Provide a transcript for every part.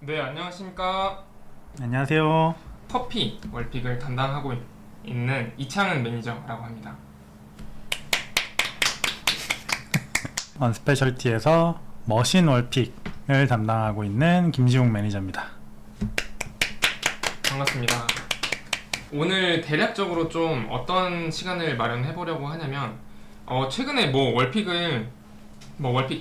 네, 안녕하십니까. 안녕하세요. 커피 월픽을 담당하고 있는 이창은 매니저라고 합니다. 언스페셜티에서 머신 월픽을 담당하고 있는 김지웅 매니저입니다. 반갑습니다. 오늘 대략적으로 좀 어떤 시간을 마련해 보려고 하냐면 최근에 월픽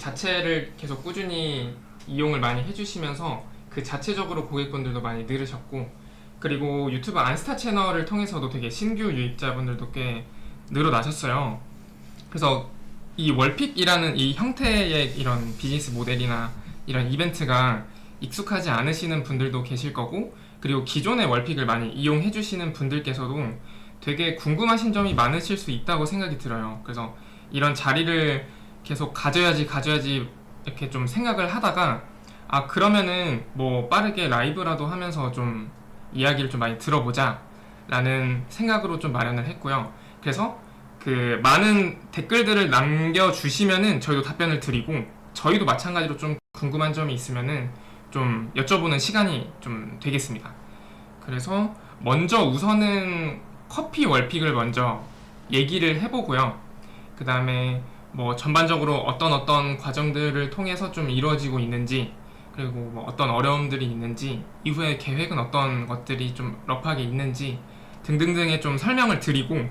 자체를 계속 꾸준히 이용을 많이 해주시면서 그 자체적으로 고객분들도 많이 늘으셨고, 그리고 유튜브 안스타 채널을 통해서도 되게 신규 유입자분들도 꽤 늘어나셨어요. 그래서 이 월픽이라는 이 형태의 이런 비즈니스 모델이나 이런 이벤트가 익숙하지 않으시는 분들도 계실 거고, 그리고 기존의 월픽을 많이 이용해 주시는 분들께서도 되게 궁금하신 점이 많으실 수 있다고 생각이 들어요. 그래서 이런 자리를 계속 가져야지 이렇게 좀 생각을 하다가, 그러면은 뭐 빠르게 라이브라도 하면서 좀 이야기를 좀 많이 들어보자 라는 생각으로 좀 마련을 했고요. 그래서 그 많은 댓글들을 남겨주시면은 저희도 답변을 드리고, 저희도 마찬가지로 좀 궁금한 점이 있으면은 좀 여쭤보는 시간이 좀 되겠습니다. 그래서 먼저 우선은 커피 월픽을 먼저 얘기를 해보고요. 그 다음에 뭐 전반적으로 어떤 과정들을 통해서 좀 이루어지고 있는지, 그리고 뭐 어떤 어려움들이 있는지, 이후에 계획은 어떤 것들이 좀 러프하게 있는지 등등등의 좀 설명을 드리고,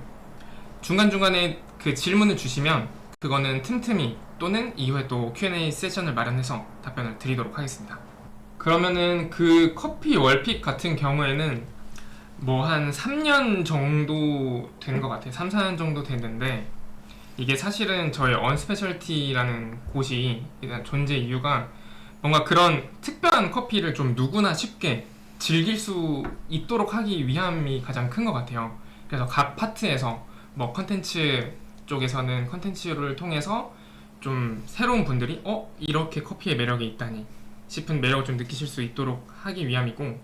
중간중간에 그 질문을 주시면 그거는 틈틈이 또는 이후에 또 Q&A 세션을 마련해서 답변을 드리도록 하겠습니다. 그러면은 그 커피 월픽 같은 경우에는 뭐 한 3년 정도 된 것 같아요. 3, 4년 정도 됐는데, 이게 사실은 저희 언스페셜티라는 곳이 일단 존재 이유가 뭔가 그런 특별한 커피를 좀 누구나 쉽게 즐길 수 있도록 하기 위함이 가장 큰 것 같아요. 그래서 각 파트에서 뭐 컨텐츠 쪽에서는 컨텐츠를 통해서 좀 새로운 분들이 이렇게 커피의 매력이 있다니 싶은 매력을 좀 느끼실 수 있도록 하기 위함이고,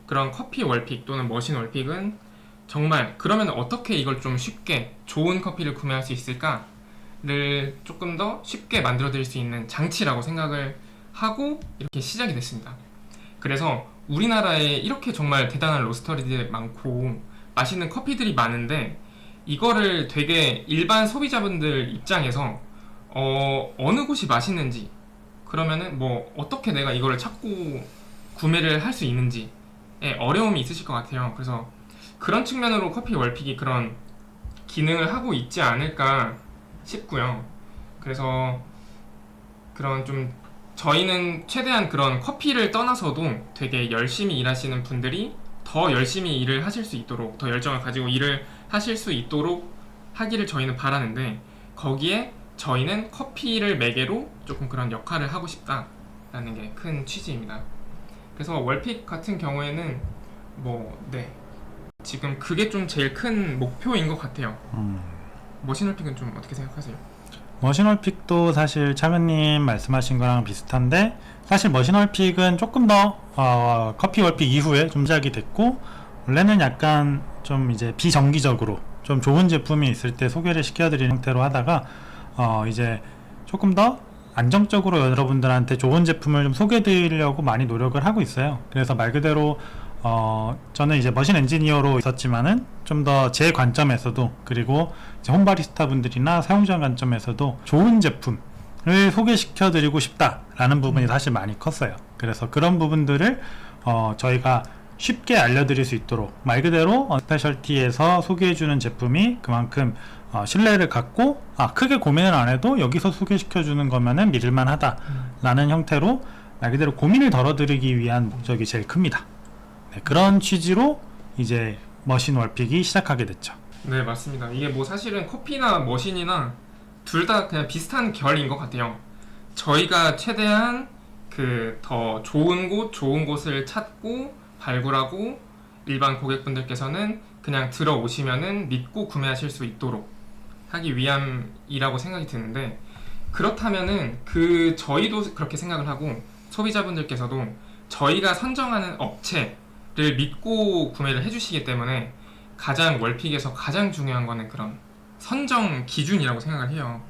그런 커피 월픽 또는 머신 월픽은 정말 그러면 어떻게 이걸 좀 쉽게 좋은 커피를 구매할 수 있을까를 조금 더 쉽게 만들어 드릴 수 있는 장치라고 생각을 하고 이렇게 시작이 됐습니다. 그래서 우리나라에 이렇게 정말 대단한 로스터리들이 많고 맛있는 커피들이 많은데, 이거를 되게 일반 소비자분들 입장에서 어느 곳이 맛있는지, 그러면은 뭐 어떻게 내가 이거를 찾고 구매를 할 수 있는지에 어려움이 있으실 것 같아요. 그래서 그런 측면으로 커피 월픽이 그런 기능을 하고 있지 않을까 싶고요. 그래서 그런 좀 저희는 최대한 그런 커피를 떠나서도 되게 열심히 일하시는 분들이 더 열심히 일을 하실 수 있도록, 더 열정을 가지고 일을 하실 수 있도록 하기를 저희는 바라는데, 거기에 저희는 커피를 매개로 조금 그런 역할을 하고 싶다라는 게 큰 취지입니다. 그래서 월픽 같은 경우에는 네, 지금 그게 좀 제일 큰 목표인 것 같아요. 머신월픽은 좀 어떻게 생각하세요? 머신월픽도 사실 차면님 말씀하신 거랑 비슷한데, 사실 머신월픽은 조금 더 커피 월픽 이후에 좀 시작이 됐고, 원래는 약간 좀 이제 비정기적으로 좀 좋은 제품이 있을 때 소개를 시켜드리는 형태로 하다가 이제 조금 더 안정적으로 여러분들한테 좋은 제품을 좀 소개해드리려고 많이 노력을 하고 있어요. 그래서 말 그대로 저는 이제 머신 엔지니어로 있었지만은 좀 더 제 관점에서도, 그리고 이제 홈바리스타 분들이나 사용자 관점에서도 좋은 제품을 소개시켜 드리고 싶다라는 부분이 사실 많이 컸어요. 그래서 그런 부분들을 저희가 쉽게 알려드릴 수 있도록, 말 그대로 스페셜티에서 소개해주는 제품이 그만큼 신뢰를 갖고 크게 고민을 안 해도 여기서 소개시켜주는 거면은 믿을만 하다라는 형태로 말 그대로 고민을 덜어드리기 위한 목적이 제일 큽니다. 네, 그런 취지로 이제 머신 월픽이 시작하게 됐죠. 네, 맞습니다. 이게 뭐 사실은 커피나 머신이나 둘 다 그냥 비슷한 결인 것 같아요. 저희가 최대한 그 더 좋은 곳을 찾고 발굴하고, 일반 고객분들께서는 그냥 들어오시면은 믿고 구매하실 수 있도록 하기 위함이라고 생각이 드는데, 그렇다면은 저희도 그렇게 생각을 하고 소비자분들께서도 저희가 선정하는 업체를 믿고 구매를 해주시기 때문에, 가장 월픽에서 가장 중요한 거는 그런 선정 기준이라고 생각을 해요.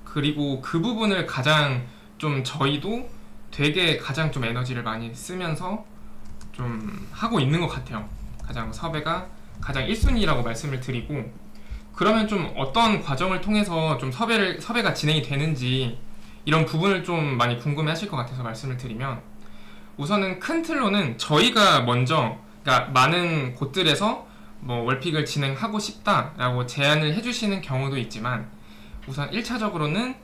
그리고 그 부분을 가장 좀 저희도 되게 가장 좀 에너지를 많이 쓰면서 좀 하고 있는 것 같아요. 가장 섭외가 가장 1순위라고 말씀을 드리고, 그러면 좀 어떤 과정을 통해서 좀 섭외가 진행이 되는지 이런 부분을 좀 많이 궁금해 하실 것 같아서 말씀을 드리면, 우선은 큰 틀로는 저희가 먼저, 그러니까 많은 곳들에서 뭐 월픽을 진행하고 싶다라고 제안을 해주시는 경우도 있지만, 우선 1차적으로는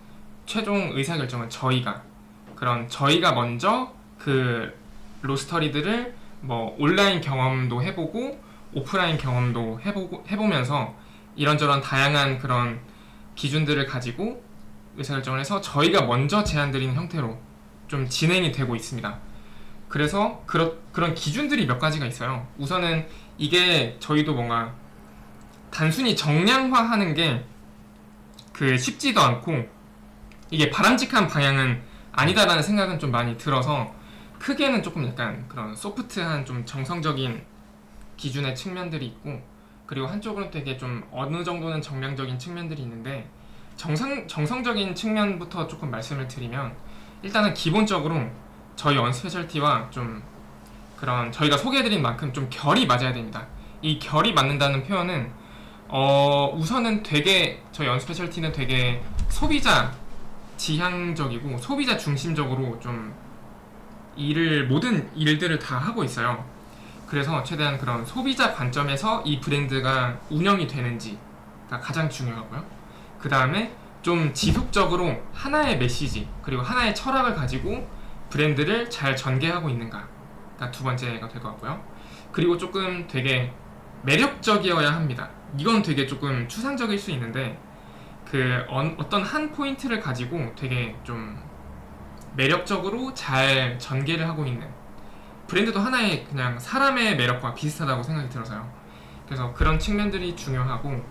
최종 의사결정은 저희가 먼저 그 로스터리들을 뭐 온라인 경험도 해보고 오프라인 경험도 해보면서 이런저런 다양한 그런 기준들을 가지고 의사결정을 해서 저희가 먼저 제안드리는 형태로 좀 진행이 되고 있습니다. 그래서 그런 기준들이 몇 가지가 있어요. 우선은 이게 저희도 뭔가 단순히 정량화하는 게 쉽지도 않고, 이게 바람직한 방향은 아니다라는 생각은 좀 많이 들어서, 크게는 조금 약간 그런 소프트한 좀 정성적인 기준의 측면들이 있고, 그리고 한쪽으로는 되게 좀 어느 정도는 정량적인 측면들이 있는데, 정성적인 측면부터 조금 말씀을 드리면, 일단은 기본적으로 저희 언스페셜티와 좀 그런 저희가 소개해드린 만큼 좀 결이 맞아야 됩니다. 이 결이 맞는다는 표현은 우선은 되게 저희 언스페셜티는 되게 소비자 지향적이고 소비자 중심적으로 좀 모든 일들을 다 하고 있어요. 그래서 최대한 그런 소비자 관점에서 이 브랜드가 운영이 되는지가 가장 중요하고요. 그 다음에 좀 지속적으로 하나의 메시지 그리고 하나의 철학을 가지고 브랜드를 잘 전개하고 있는가가 두 번째가 될 것 같고요. 그리고 조금 되게 매력적이어야 합니다. 이건 되게 조금 추상적일 수 있는데, 어떤 한 포인트를 가지고 되게 좀 매력적으로 잘 전개를 하고 있는, 브랜드도 하나의 그냥 사람의 매력과 비슷하다고 생각이 들어서요. 그래서 그런 측면들이 중요하고,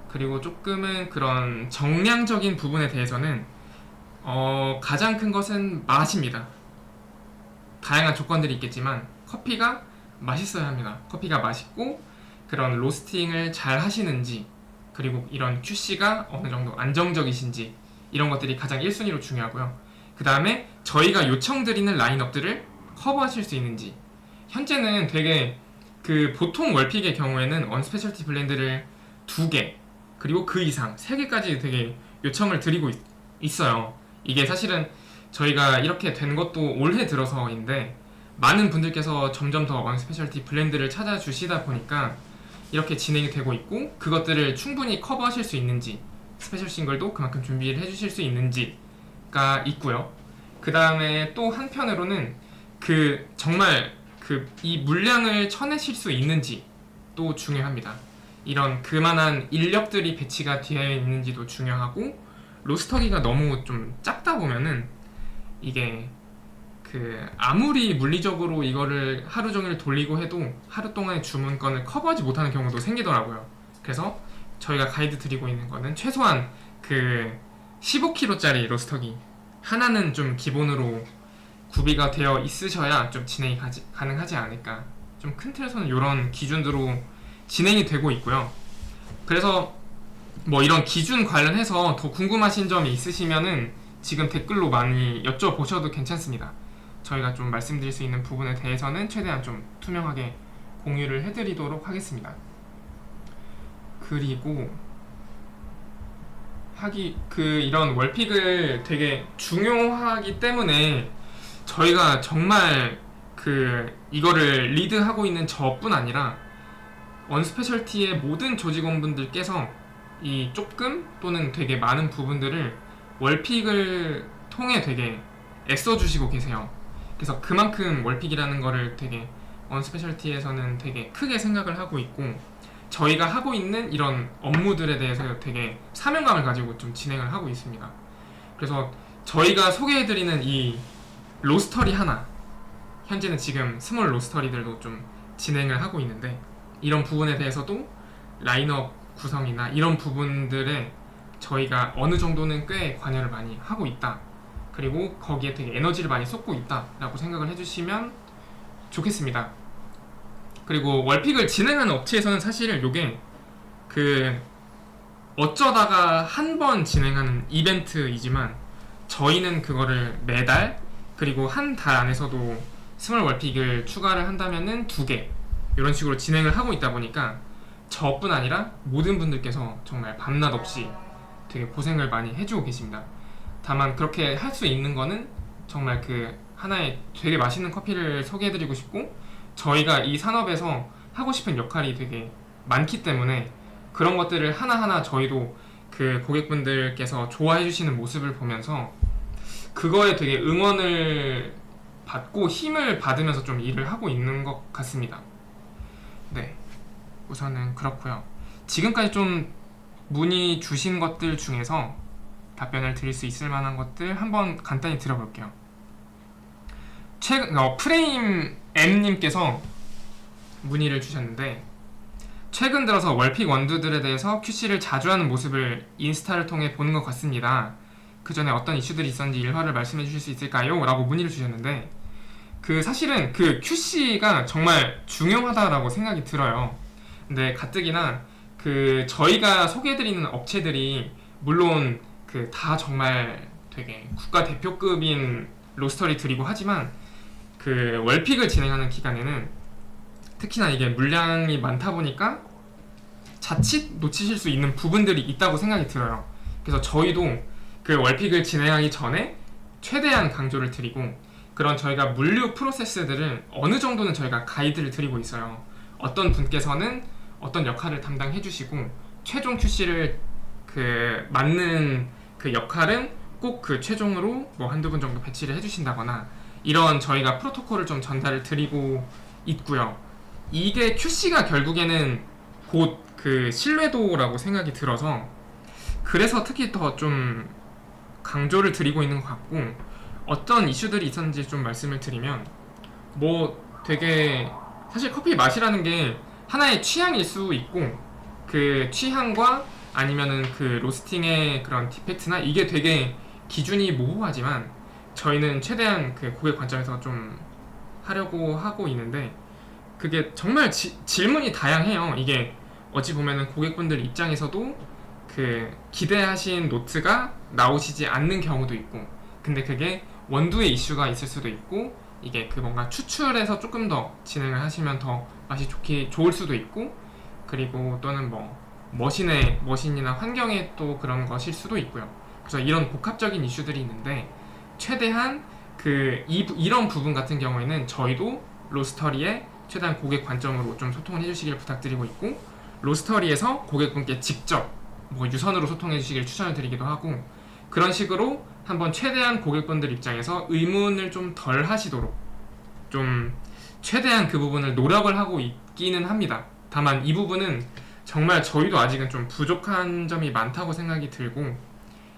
그리고 조금은 그런 정량적인 부분에 대해서는 가장 큰 것은 맛입니다. 다양한 조건들이 있겠지만 커피가 맛있어야 합니다. 커피가 맛있고 그런 로스팅을 잘 하시는지, 그리고 이런 QC가 어느 정도 안정적이신지, 이런 것들이 가장 1순위로 중요하고요. 그 다음에 저희가 요청드리는 라인업들을 커버하실 수 있는지. 현재는 되게 보통 월픽의 경우에는 언스페셜티 블렌드를 2개 그리고 그 이상 3개까지 되게 요청을 드리고 있어요. 이게 사실은 저희가 이렇게 된 것도 올해 들어서인데, 많은 분들께서 점점 더 언스페셜티 블렌드를 찾아주시다 보니까 이렇게 진행이 되고 있고, 그것들을 충분히 커버하실 수 있는지, 스페셜 싱글도 그만큼 준비를 해주실 수 있는지가 있고요. 그 다음에 또 한편으로는 정말 이 물량을 쳐내실 수 있는지 또 중요합니다. 이런 그만한 인력들이 배치가 되어 있는지도 중요하고, 로스터기가 너무 좀 작다 보면은 이게 아무리 물리적으로 이거를 하루 종일 돌리고 해도 하루 동안의 주문건을 커버하지 못하는 경우도 생기더라고요. 그래서 저희가 가이드 드리고 있는 거는 최소한 15kg짜리 로스터기 하나는 좀 기본으로 구비가 되어 있으셔야 좀 진행이 가능하지 않을까. 좀 큰 틀에서는 이런 기준으로 진행이 되고 있고요. 그래서 뭐 이런 기준 관련해서 더 궁금하신 점이 있으시면은 지금 댓글로 많이 여쭤보셔도 괜찮습니다. 저희가 좀 말씀드릴 수 있는 부분에 대해서는 최대한 좀 투명하게 공유를 해드리도록 하겠습니다. 그리고 이런 월픽을 되게 중요하기 때문에 저희가 정말 이거를 리드하고 있는 저뿐 아니라 언스페셜티의 모든 조직원분들께서 이 조금 또는 되게 많은 부분들을 월픽을 통해 되게 애써주시고 계세요. 그래서 그만큼 월픽이라는 거를 되게 언스페셜티에서는 되게 크게 생각을 하고 있고, 저희가 하고 있는 이런 업무들에 대해서 되게 사명감을 가지고 좀 진행을 하고 있습니다. 그래서 저희가 소개해드리는 이 로스터리 하나, 현재는 지금 스몰 로스터리들도 좀 진행을 하고 있는데, 이런 부분에 대해서도 라인업 구성이나 이런 부분들에 저희가 어느 정도는 꽤 관여를 많이 하고 있다, 그리고 거기에 되게 에너지를 많이 쏟고 있다 라고 생각을 해주시면 좋겠습니다. 그리고 월픽을 진행하는 업체에서는 사실 이게 어쩌다가 한 번 진행하는 이벤트이지만, 저희는 그거를 매달 그리고 한 달 안에서도 스몰 월픽을 추가를 한다면은 2개 이런 식으로 진행을 하고 있다 보니까 저뿐 아니라 모든 분들께서 정말 밤낮 없이 되게 고생을 많이 해주고 계십니다. 다만 그렇게 할 수 있는 거는 정말 그 하나의 되게 맛있는 커피를 소개해드리고 싶고, 저희가 이 산업에서 하고 싶은 역할이 되게 많기 때문에 그런 것들을 하나하나 저희도 그 고객분들께서 좋아해 주시는 모습을 보면서 그거에 되게 응원을 받고 힘을 받으면서 좀 일을 하고 있는 것 같습니다. 네, 우선은 그렇고요. 지금까지 좀 문의 주신 것들 중에서 답변을 드릴 수 있을 만한 것들 한번 간단히 들어볼게요. 프레임 M님께서 문의를 주셨는데, 최근 들어서 월픽 원두들에 대해서 QC를 자주 하는 모습을 인스타를 통해 보는 것 같습니다. 그 전에 어떤 이슈들이 있었는지 일화를 말씀해 주실 수 있을까요? 라고 문의를 주셨는데, 사실은 그 QC가 정말 중요하다라고 생각이 들어요. 근데 가뜩이나 저희가 소개해드리는 업체들이 물론 다 정말 되게 국가 대표급인 로스터리들이고 하지만 월픽을 진행하는 기간에는 특히나 이게 물량이 많다 보니까 자칫 놓치실 수 있는 부분들이 있다고 생각이 들어요. 그래서 저희도 월픽을 진행하기 전에 최대한 강조를 드리고, 그런 저희가 물류 프로세스들을 어느 정도는 저희가 가이드를 드리고 있어요. 어떤 분께서는 어떤 역할을 담당해 주시고, 최종 QC를 맞는 역할은 꼭 최종으로 뭐 한두 분 정도 배치를 해 주신다거나, 이런 저희가 프로토콜을 좀 전달을 드리고 있고요. 이게 QC가 결국에는 곧 신뢰도라고 생각이 들어서, 그래서 특히 더 좀 강조를 드리고 있는 것 같고, 어떤 이슈들이 있었는지 좀 말씀을 드리면, 뭐 되게 사실 커피 맛이라는 게 하나의 취향일 수 있고, 취향과 아니면은 로스팅의 그런 디펙트나 이게 되게 기준이 모호하지만 저희는 최대한 고객 관점에서 좀 하려고 하고 있는데, 그게 정말 질문이 다양해요. 이게 어찌 보면은 고객분들 입장에서도 기대하신 노트가 나오시지 않는 경우도 있고, 근데 그게 원두의 이슈가 있을 수도 있고, 이게 뭔가 추출해서 조금 더 진행을 하시면 더 맛이 좋을 수도 있고, 그리고 또는 뭐 머신이나 환경에 또 그런 것일 수도 있고요. 그래서 이런 복합적인 이슈들이 있는데, 최대한 이런 부분 같은 경우에는 저희도 로스터리에 최대한 고객 관점으로 좀 소통을 해주시길 부탁드리고 있고, 로스터리에서 고객분께 직접 유선으로 소통해 주시길 추천을 드리기도 하고, 그런 식으로 한번 최대한 고객분들 입장에서 의문을 좀 덜 하시도록 좀 최대한 그 부분을 노력을 하고 있기는 합니다. 다만 이 부분은 정말 저희도 아직은 좀 부족한 점이 많다고 생각이 들고,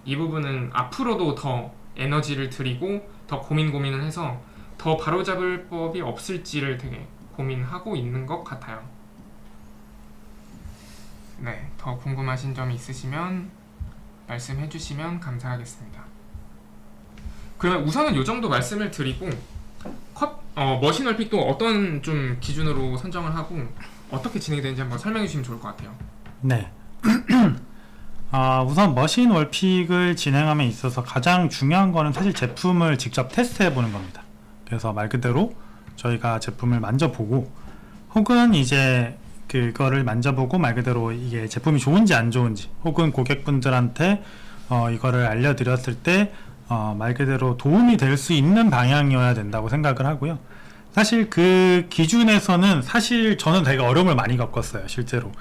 이 부분은 앞으로도 더 에너지를 들이고 더 고민을 해서 더 바로잡을 법이 없을지를 되게 고민하고 있는 것 같아요. 네, 더 궁금하신 점이 있으시면 말씀해 주시면 감사하겠습니다. 그러면 우선은 이 정도 말씀을 드리고, 머신 월픽도 어떤 좀 기준으로 선정을 하고 어떻게 진행이 되는지 한번 설명해 주시면 좋을 것 같아요. 네. 우선 머신 월픽을 진행함에 있어서 가장 중요한 거는 사실 제품을 직접 테스트해 보는 겁니다. 그래서 말 그대로 저희가 제품을 만져보고, 혹은 이제 그거를 만져보고 말 그대로 이게 제품이 좋은지 안 좋은지, 혹은 고객분들한테 이거를 알려드렸을 때 말 그대로 도움이 될 수 있는 방향이어야 된다고 생각을 하고요. 사실 그 기준에서는 사실 저는 되게 어려움을 많이 겪었어요, 실제로.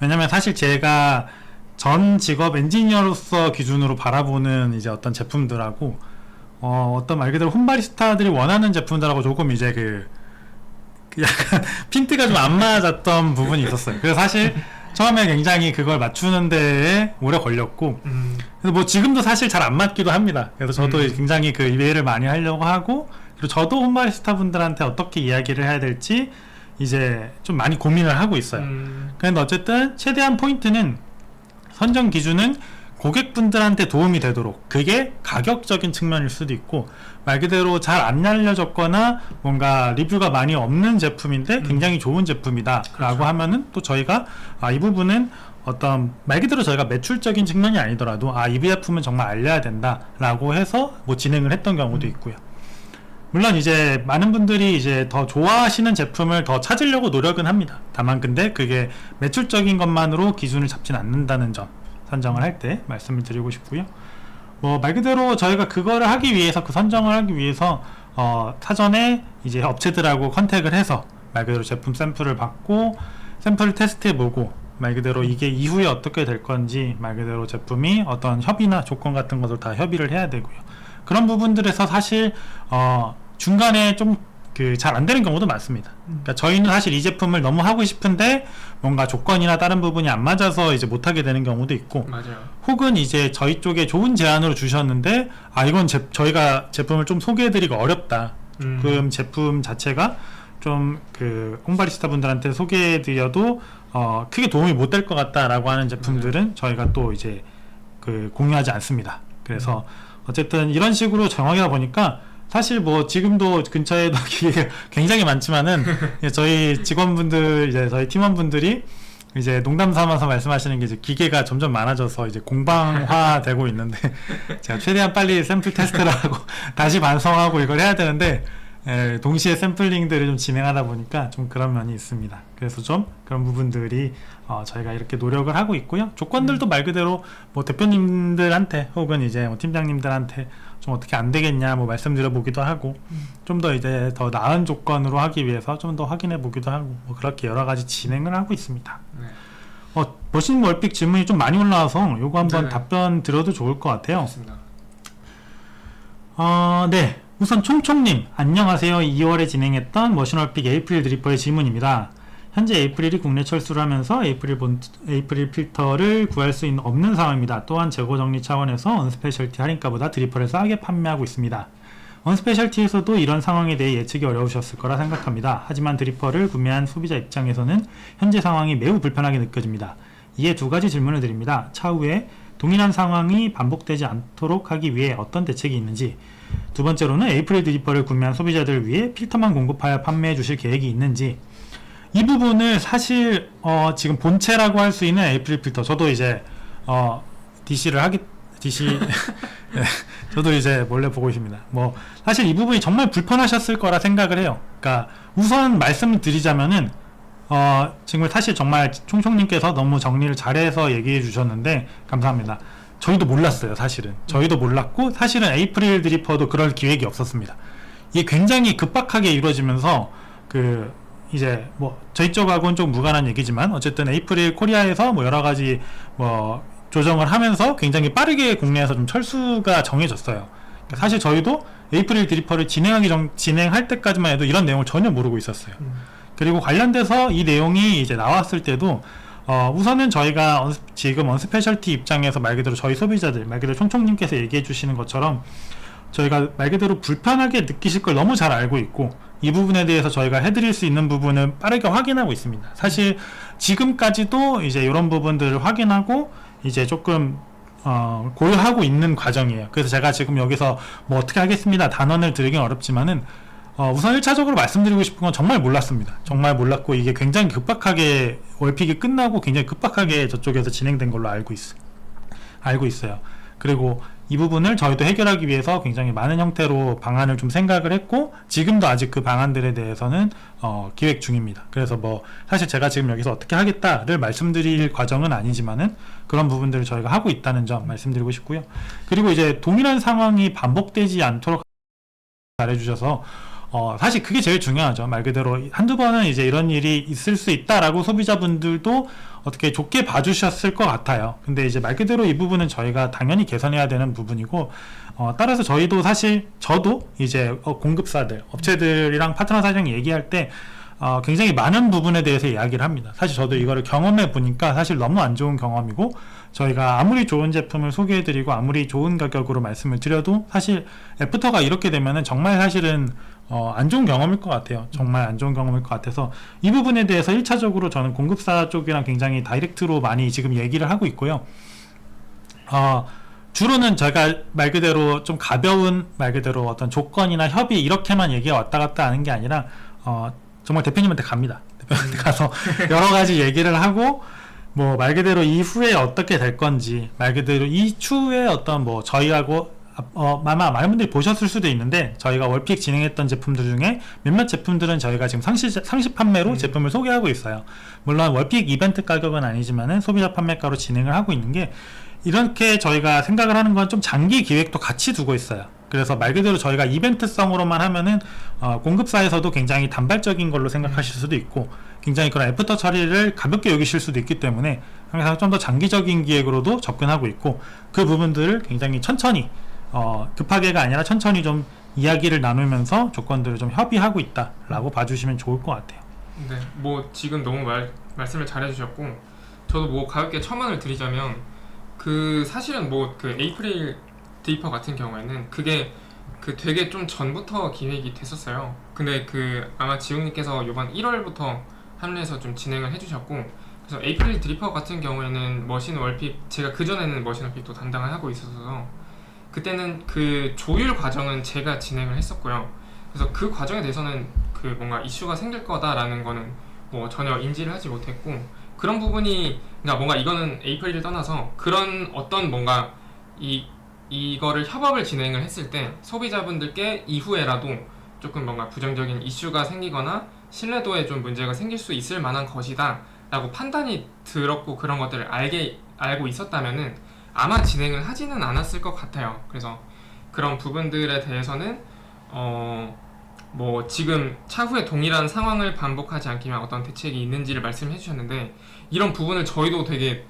왜냐면 사실 제가 전 직업 엔지니어로서 기준으로 바라보는 이제 어떤 제품들하고 어떤 말 그대로 홈바리스타들이 원하는 제품들하고 조금 이제 약간 핀트가 좀 안 맞았던 부분이 있었어요. 그래서 사실 처음에 굉장히 그걸 맞추는 데에 오래 걸렸고, 그래서 뭐 지금도 사실 잘 안 맞기도 합니다. 그래서 저도 굉장히 이해를 많이 하려고 하고, 그리고 저도 홈바리스타 분들한테 어떻게 이야기를 해야 될지 이제 좀 많이 고민을 하고 있어요. 그런데 어쨌든 최대한 포인트는, 선정 기준은 고객분들한테 도움이 되도록, 그게 가격적인 측면일 수도 있고, 말 그대로 잘 안 알려졌거나 뭔가 리뷰가 많이 없는 제품인데 굉장히 좋은 제품이다 라고 그렇죠. 하면은 또 저희가 이 부분은 어떤 말 그대로 저희가 매출적인 측면이 아니더라도 이 제품은 정말 알려야 된다 라고 해서 뭐 진행을 했던 경우도 있고요. 물론 이제 많은 분들이 이제 더 좋아하시는 제품을 더 찾으려고 노력은 합니다. 다만 근데 그게 매출적인 것만으로 기준을 잡진 않는다는 점 선정을 할 때 말씀을 드리고 싶고요. 뭐 말 그대로 저희가 그거를 하기 위해서 그 선정을 하기 위해서 사전에 이제 업체들하고 컨택을 해서 말 그대로 제품 샘플을 받고 샘플을 테스트해보고 말 그대로 이게 이후에 어떻게 될 건지 말 그대로 제품이 어떤 협의나 조건 같은 것을 다 협의를 해야 되고요. 그런 부분들에서 사실 중간에 좀 잘 안 되는 경우도 많습니다. 그러니까 저희는 사실 이 제품을 너무 하고 싶은데 뭔가 조건이나 다른 부분이 안 맞아서 이제 못하게 되는 경우도 있고, 맞아요. 혹은 이제 저희 쪽에 좋은 제안으로 주셨는데 이건 저희가 제품을 좀 소개해드리기가 어렵다. 그럼 제품 자체가 좀 콩바리스타 분들한테 소개해드려도 크게 도움이 못 될 것 같다라고 하는 제품들은 저희가 또 이제 공유하지 않습니다. 그래서 어쨌든 이런 식으로 정하다 보니까 사실 뭐 지금도 근처에도 기계가 굉장히 많지만은 저희 직원분들 이제 저희 팀원분들이 이제 농담 삼아서 말씀하시는 게 이제 기계가 점점 많아져서 이제 공방화되고 있는데 제가 최대한 빨리 샘플 테스트를 하고 다시 반성하고 이걸 해야 되는데 동시에 샘플링들을 좀 진행하다 보니까 좀 그런 면이 있습니다. 그래서 좀 그런 부분들이 저희가 이렇게 노력을 하고 있고요. 조건들도 말 그대로 뭐 대표님들한테 혹은 이제 뭐 팀장님들한테 좀 어떻게 안 되겠냐 뭐 말씀드려 보기도 하고 좀 더 이제 더 나은 조건으로 하기 위해서 좀 더 확인해 보기도 하고 뭐 그렇게 여러 가지 진행을 하고 있습니다. 네. 머신 월픽 질문이 좀 많이 올라와서 요거 한번 네네. 답변 드려도 좋을 것 같아요. 맞습니다. 네. 우선 총총님 안녕하세요. 2월에 진행했던 머신월픽 에이프릴 드리퍼의 질문입니다. 현재 에이프릴이 국내 철수를 하면서 에이프릴 필터를 구할 수 없는 상황입니다. 또한 재고 정리 차원에서 언스페셜티 할인가보다 드리퍼를 싸게 판매하고 있습니다. 언스페셜티에서도 이런 상황에 대해 예측이 어려우셨을 거라 생각합니다. 하지만 드리퍼를 구매한 소비자 입장에서는 현재 상황이 매우 불편하게 느껴집니다. 이에 두 가지 질문을 드립니다. 차후에 동일한 상황이 반복되지 않도록 하기 위해 어떤 대책이 있는지, 두 번째로는 에이프릴 드리퍼를 구매한 소비자들을 위해 필터만 공급하여 판매해 주실 계획이 있는지. 이 부분을 사실 지금 본체라고 할 수 있는 에이프릴 필터, 저도 이제 DC 네, 저도 이제 몰래 보고 있습니다. 뭐 사실 이 부분이 정말 불편하셨을 거라 생각을 해요. 그러니까 우선 말씀을 드리자면은 지금 사실 정말 총총님께서 너무 정리를 잘해서 얘기해 주셨는데 감사합니다. 저희도 몰랐어요. 사실은 저희도 몰랐고 사실은 에이프릴 드리퍼도 그럴 기획이 없었습니다. 이게 굉장히 급박하게 이루어지면서 이제 뭐 저희 쪽하고는 좀 무관한 얘기지만 어쨌든 에이프릴 코리아에서 뭐 여러 가지 뭐 조정을 하면서 굉장히 빠르게 국내에서 좀 철수가 정해졌어요. 그러니까 사실 저희도 에이프릴 드리퍼를 진행할 때까지만 해도 이런 내용을 전혀 모르고 있었어요. 그리고 관련돼서 이 내용이 이제 나왔을 때도 우선은 저희가 지금 언스페셜티 입장에서 말 그대로 저희 소비자들, 말 그대로 총총님께서 얘기해 주시는 것처럼 저희가 말 그대로 불편하게 느끼실 걸 너무 잘 알고 있고 이 부분에 대해서 저희가 해드릴 수 있는 부분은 빠르게 확인하고 있습니다. 사실 지금까지도 이제 이런 부분들을 확인하고 이제 조금 고려하고 있는 과정이에요. 그래서 제가 지금 여기서 뭐 어떻게 하겠습니다 단언을 드리긴 어렵지만은 우선 1차적으로 말씀드리고 싶은 건 정말 몰랐습니다. 정말 몰랐고 이게 굉장히 급박하게 월픽이 끝나고 굉장히 급박하게 저쪽에서 진행된 걸로 알고 있어요. 그리고 이 부분을 저희도 해결하기 위해서 굉장히 많은 형태로 방안을 좀 생각을 했고 지금도 아직 그 방안들에 대해서는 기획 중입니다. 그래서 뭐 사실 제가 지금 여기서 어떻게 하겠다를 말씀드릴 과정은 아니지만은 그런 부분들을 저희가 하고 있다는 점 말씀드리고 싶고요. 그리고 이제 동일한 상황이 반복되지 않도록 잘해주셔서 사실 그게 제일 중요하죠. 말 그대로 한두 번은 이제 이런 일이 있을 수 있다라고 소비자분들도 어떻게 좋게 봐주셨을 것 같아요. 근데 이제 말 그대로 이 부분은 저희가 당연히 개선해야 되는 부분이고 따라서 저희도 사실 저도 이제 공급사들, 업체들이랑 파트너 사장 얘기할 때 굉장히 많은 부분에 대해서 이야기를 합니다. 사실 저도 이거를 경험해 보니까 사실 너무 안 좋은 경험이고 저희가 아무리 좋은 제품을 소개해드리고 아무리 좋은 가격으로 말씀을 드려도 사실 애프터가 이렇게 되면은 정말 사실은 안 좋은 경험일 것 같아요. 정말 안 좋은 경험일 것 같아서 이 부분에 대해서 1차적으로 저는 공급사 쪽이랑 굉장히 다이렉트로 많이 지금 얘기를 하고 있고요. 주로는 제가 말 그대로 좀 가벼운 말 그대로 어떤 조건이나 협의 이렇게만 얘기가 왔다 갔다 하는 게 아니라 정말 대표님한테 갑니다. 대표님한테 가서 여러 가지 얘기를 하고 뭐 말 그대로 이후에 어떻게 될 건지 말 그대로 이 추후에 어떤 뭐 저희하고 아마 많은 분들이 보셨을 수도 있는데 저희가 월픽 진행했던 제품들 중에 몇몇 제품들은 저희가 지금 상시 판매로 제품을 소개하고 있어요. 물론 월픽 이벤트 가격은 아니지만은 소비자 판매가로 진행을 하고 있는 게, 이렇게 저희가 생각을 하는 건 좀 장기 기획도 같이 두고 있어요. 그래서 말 그대로 저희가 이벤트성으로만 하면은 공급사에서도 굉장히 단발적인 걸로 생각하실 수도 있고, 굉장히 그런 애프터 처리를 가볍게 여기실 수도 있기 때문에 항상 좀 더 장기적인 기획으로도 접근하고 있고, 그 부분들을 굉장히 천천히 급하게가 아니라 천천히 좀 이야기를 나누면서 조건들을 좀 협의하고 있다라고 봐주시면 좋을 것 같아요. 네, 뭐 지금 너무 말씀을 잘해주셨고, 저도 뭐 가볍게 첨언을 드리자면, 그 사실은 뭐 그 에이프릴 드리퍼 같은 경우에는 그게 그 되게 좀 전부터 기획이 됐었어요. 근데 그 아마 지웅님께서 이번 1월부터 합류해서 좀 진행을 해주셨고, 그래서 에이프릴 드리퍼 같은 경우에는 머신 월픽, 제가 그전에는 머신 월픽도 담당을 하고 있어서 그때는 그 조율 과정은 제가 진행을 했었고요. 그래서 그 과정에 대해서는 그 뭔가 이슈가 생길 거다라는 거는 뭐 전혀 인지를 하지 못했고, 그런 부분이 그러니까 뭔가 이거는 에이프릴을 떠나서 그런 어떤 뭔가 이거를 협업을 진행을 했을 때 소비자분들께 이후에라도 조금 뭔가 부정적인 이슈가 생기거나 신뢰도에 좀 문제가 생길 수 있을 만한 것이다 라고 판단이 들었고, 그런 것들을 알고 있었다면은 아마 진행을 하지는 않았을 것 같아요. 그래서 그런 부분들에 대해서는 뭐 지금 차후에 동일한 상황을 반복하지 않기 위한 어떤 대책이 있는지를 말씀해 주셨는데, 이런 부분을 저희도 되게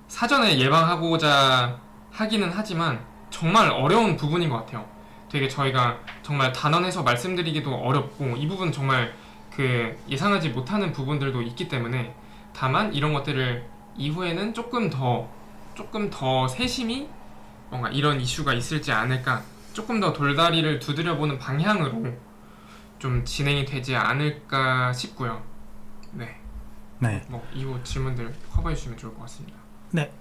사전에 예방하고자 하기는 하지만 정말 어려운 부분인 것 같아요. 되게 저희가 정말 단언해서 말씀드리기도 어렵고, 이 부분 정말 그 예상하지 못하는 부분들도 있기 때문에, 다만 이런 것들을 이후에는 조금 더 세심히 뭔가 이런 이슈가 있을지 않을까, 조금 더 돌다리를 두드려보는 방향으로 좀 진행이 되지 않을까 싶고요. 네. 뭐 이후 질문들 커버해 주시면 좋을 것 같습니다. 네.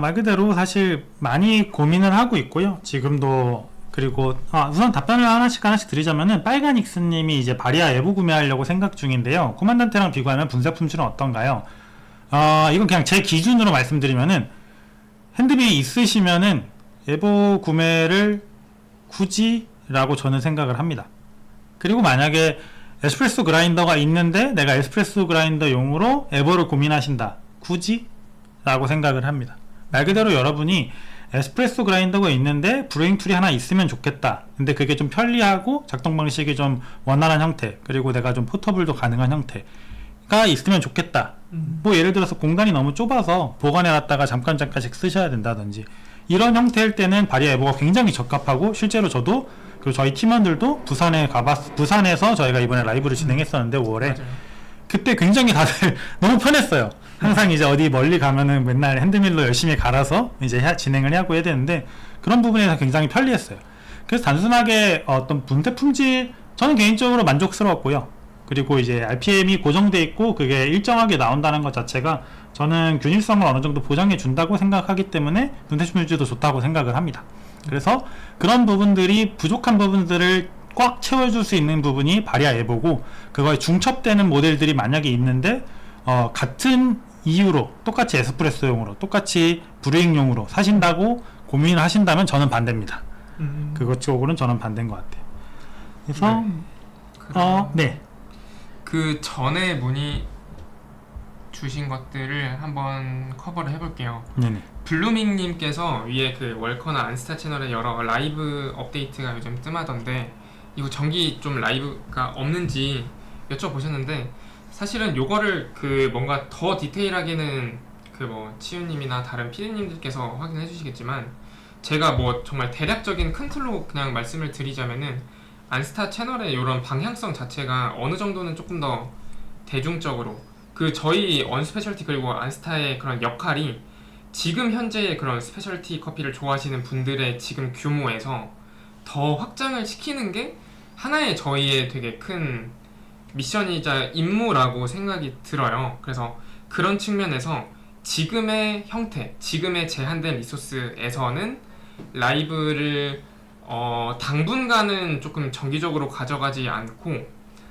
말 그대로 사실 많이 고민을 하고 있고요. 지금도. 그리고 우선 답변을 하나씩 드리자면은, 빨간 익스님이 이제 바리아 에보 구매하려고 생각 중인데요. 코만단테랑 비교하면 분쇄 품질은 어떤가요? 이건 그냥 제 기준으로 말씀드리면은, 핸드비 있으시면은 에보 구매를 굳이 라고 저는 생각을 합니다. 그리고 만약에 에스프레소 그라인더가 있는데 내가 에스프레소 그라인더용으로 에보를 고민하신다, 굳이? 라고 생각을 합니다. 말 그대로 여러분이 에스프레소 그라인더가 있는데 브루잉 툴이 하나 있으면 좋겠다, 근데 그게 좀 편리하고 작동 방식이 좀 원활한 형태, 그리고 내가 좀 포터블도 가능한 형태가 있으면 좋겠다. 뭐 예를 들어서 공간이 너무 좁아서 보관해놨다가 잠깐씩 쓰셔야 된다든지, 이런 형태일 때는 바리아 에보가 굉장히 적합하고, 실제로 저도 그리고 저희 팀원들도 부산에서 저희가 이번에 라이브를 진행했었는데 5월에 맞아요. 그때 굉장히 다들 너무 편했어요. 항상 이제 어디 멀리 가면은 맨날 핸드밀로 열심히 갈아서 이제 진행을 하고 해야 되는데, 그런 부분에서 굉장히 편리했어요. 그래서 단순하게 어떤 분쇄 품질, 저는 개인적으로 만족스러웠고요. 그리고 이제 RPM이 고정돼 있고 그게 일정하게 나온다는 것 자체가 저는 균일성을 어느 정도 보장해 준다고 생각하기 때문에 분쇄 품질도 좋다고 생각을 합니다. 그래서 그런 부분들이, 부족한 부분들을 꽉 채워줄 수 있는 부분이 바리아 에보고, 그거에 중첩되는 모델들이 만약에 있는데 같은 이유로 똑같이 에스프레소용으로 똑같이 브루잉용으로 사신다고 고민을 하신다면 저는 반대입니다. 그것 쪽으로는 저는 반대인 것 같아요. 그래서 네. 그 전에 문의 주신 것들을 한번 커버를 해볼게요. 네네. 블루밍님께서 위에 그 월커나 안스타 채널에 여러 라이브 업데이트가 요즘 뜸하던데, 이거 정기 좀 라이브가 없는지 여쭤보셨는데, 사실은 요거를 그 뭔가 더 디테일하게는 그 뭐 치유님이나 다른 피디님들께서 확인해 주시겠지만, 제가 뭐 정말 대략적인 큰 틀로 그냥 말씀을 드리자면은, 안스타 채널의 이런 방향성 자체가 어느 정도는 조금 더 대중적으로, 그 저희 언스페셜티 그리고 안스타의 그런 역할이 지금 현재의 그런 스페셜티 커피를 좋아하시는 분들의 지금 규모에서 더 확장을 시키는 게 하나의 저희의 되게 큰 미션이자 임무라고 생각이 들어요. 그래서 그런 측면에서 지금의 형태, 지금의 제한된 리소스에서는 라이브를 당분간은 조금 정기적으로 가져가지 않고,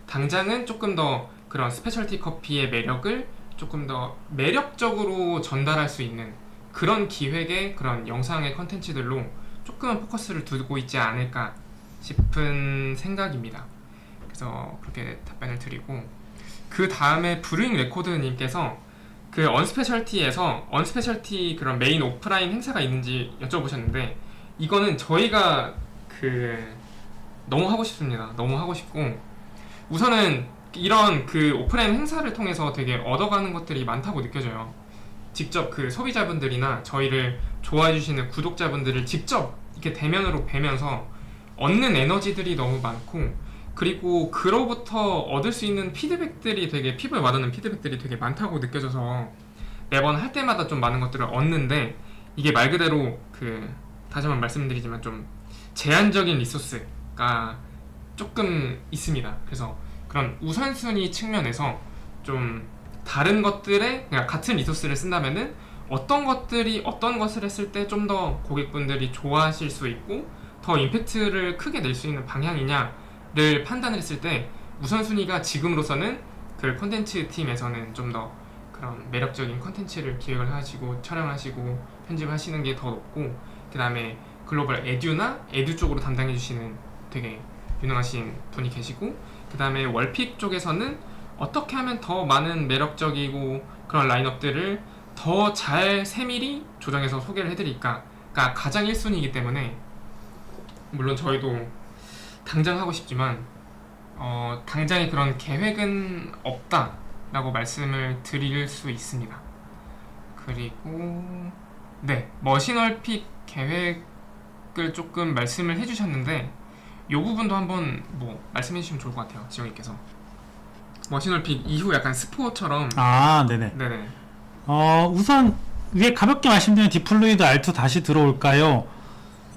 당장은 조금 더 그런 스페셜티 커피의 매력을 조금 더 매력적으로 전달할 수 있는 그런 기획의 그런 영상의 컨텐츠들로 조금은 포커스를 두고 있지 않을까 싶은 생각입니다. 그래서 그렇게 답변을 드리고, 그 다음에 브루잉 레코드님께서 그 언스페셜티에서 언스페셜티 그런 메인 오프라인 행사가 있는지 여쭤보셨는데, 이거는 저희가 너무 하고 싶습니다. 너무 하고 싶고, 우선은 이런 그 오프라인 행사를 통해서 되게 얻어가는 것들이 많다고 느껴져요. 직접 그 소비자분들이나 저희를 좋아해 주시는 구독자분들을 직접 이렇게 대면으로 뵈면서 얻는 에너지들이 너무 많고, 그리고 그로부터 얻을 수 있는 피드백들이 되게 피부에 와닿는 피드백들이 되게 많다고 느껴져서 매번 할 때마다 좀 많은 것들을 얻는데, 이게 말 그대로 다시 한번 말씀드리지만 좀 제한적인 리소스가 조금 있습니다. 그래서 그런 우선순위 측면에서 좀 다른 것들에 그냥 같은 리소스를 쓴다면은 어떤 것들이 어떤 것을 했을 때 좀 더 고객분들이 좋아하실 수 있고 더 임팩트를 크게 낼 수 있는 방향이냐를 판단을 했을 때, 우선순위가 지금으로서는 그 콘텐츠 팀에서는 좀 더 그런 매력적인 콘텐츠를 기획을 하시고 촬영하시고 편집하시는 게 더 높고, 그 다음에 글로벌 에듀 쪽으로 담당해 주시는 되게 유능하신 분이 계시고, 그 다음에 월픽 쪽에서는 어떻게 하면 더 많은 매력적이고 그런 라인업들을 더 잘 세밀히 조정해서 소개를 해드릴까가 가장 1순위이기 때문에, 물론 저희도 당장 하고 싶지만 당장의 그런 계획은 없다라고 말씀을 드릴 수 있습니다. 그리고 네, 머신월픽 계획을 조금 말씀을 해주셨는데, 이 부분도 한번 말씀해 주시면 좋을 것 같아요, 지영님께서. 머신월픽 이후 약간 스포처럼. 네네. 네네. 우선 위에 가볍게 말씀드린 디플로이드 R2 다시 들어올까요?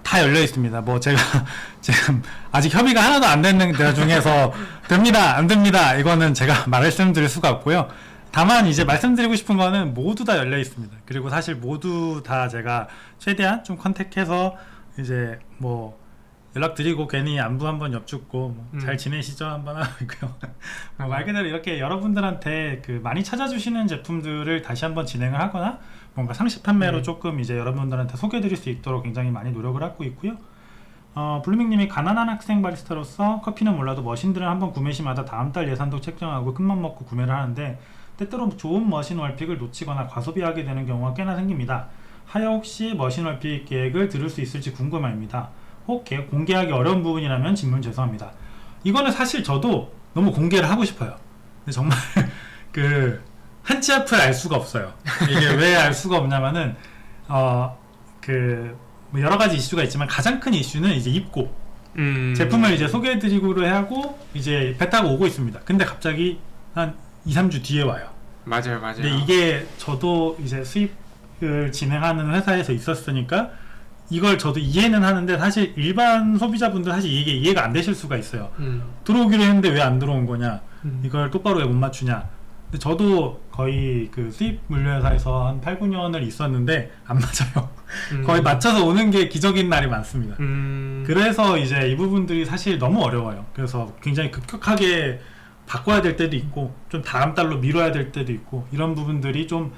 다 열려 있습니다. 제가 지금 아직 협의가 하나도 안 되는 데 중에서 됩니다, 안 됩니다, 이거는 제가 말씀드릴 수가 없고요. 다만 이제 말씀드리고 싶은 거는 모두 다 열려 있습니다. 그리고 사실 모두 다 제가 최대한 좀 컨택해서 이제 연락드리고 괜히 안부 한번 여쭙고 잘 지내시죠 한번 하고 있고요. 말 그대로 이렇게 여러분들한테 많이 찾아주시는 제품들을 다시 한번 진행을 하거나 뭔가 상시 판매로 조금 이제 여러분들한테 소개해드릴 수 있도록 굉장히 많이 노력을 하고 있고요. 블루밍님이 가난한 학생 바리스타로서 커피는 몰라도 머신들은 한번 구매 시마다 다음 달 예산도 책정하고 큰맘 먹고 구매를 하는데, 때때로 좋은 머신 월픽을 놓치거나 과소비하게 되는 경우가 꽤나 생깁니다. 하여 혹시 머신 월픽 계획을 들을 수 있을지 궁금합니다. 혹 공개하기 어려운 부분이라면 질문 죄송합니다. 이거는 사실 저도 너무 공개를 하고 싶어요. 근데 정말 한치 앞을 알 수가 없어요. 이게 왜 알 수가 없냐면은 여러 가지 이슈가 있지만 가장 큰 이슈는 이제 입고 제품을 이제 소개해드리고 하고 이제 배 타고 오고 있습니다. 근데 갑자기 한 2-3주 뒤에 와요. 맞아요. 근데 이게 저도 이제 수입을 진행하는 회사에서 있었으니까 이걸 저도 이해는 하는데, 사실 일반 소비자분들 사실 이게 이해가 안 되실 수가 있어요. 들어오기로 했는데 왜 안 들어온 거냐, 이걸 똑바로 왜 못 맞추냐. 근데 저도 거의 수입 물류회사에서 한 8-9년을 있었는데 안 맞아요. 거의 맞춰서 오는 게 기적인 날이 많습니다. 그래서 이제 이 부분들이 사실 너무 어려워요. 그래서 굉장히 급격하게 바꿔야 될 때도 있고 좀 다음 달로 미뤄야 될 때도 있고, 이런 부분들이 좀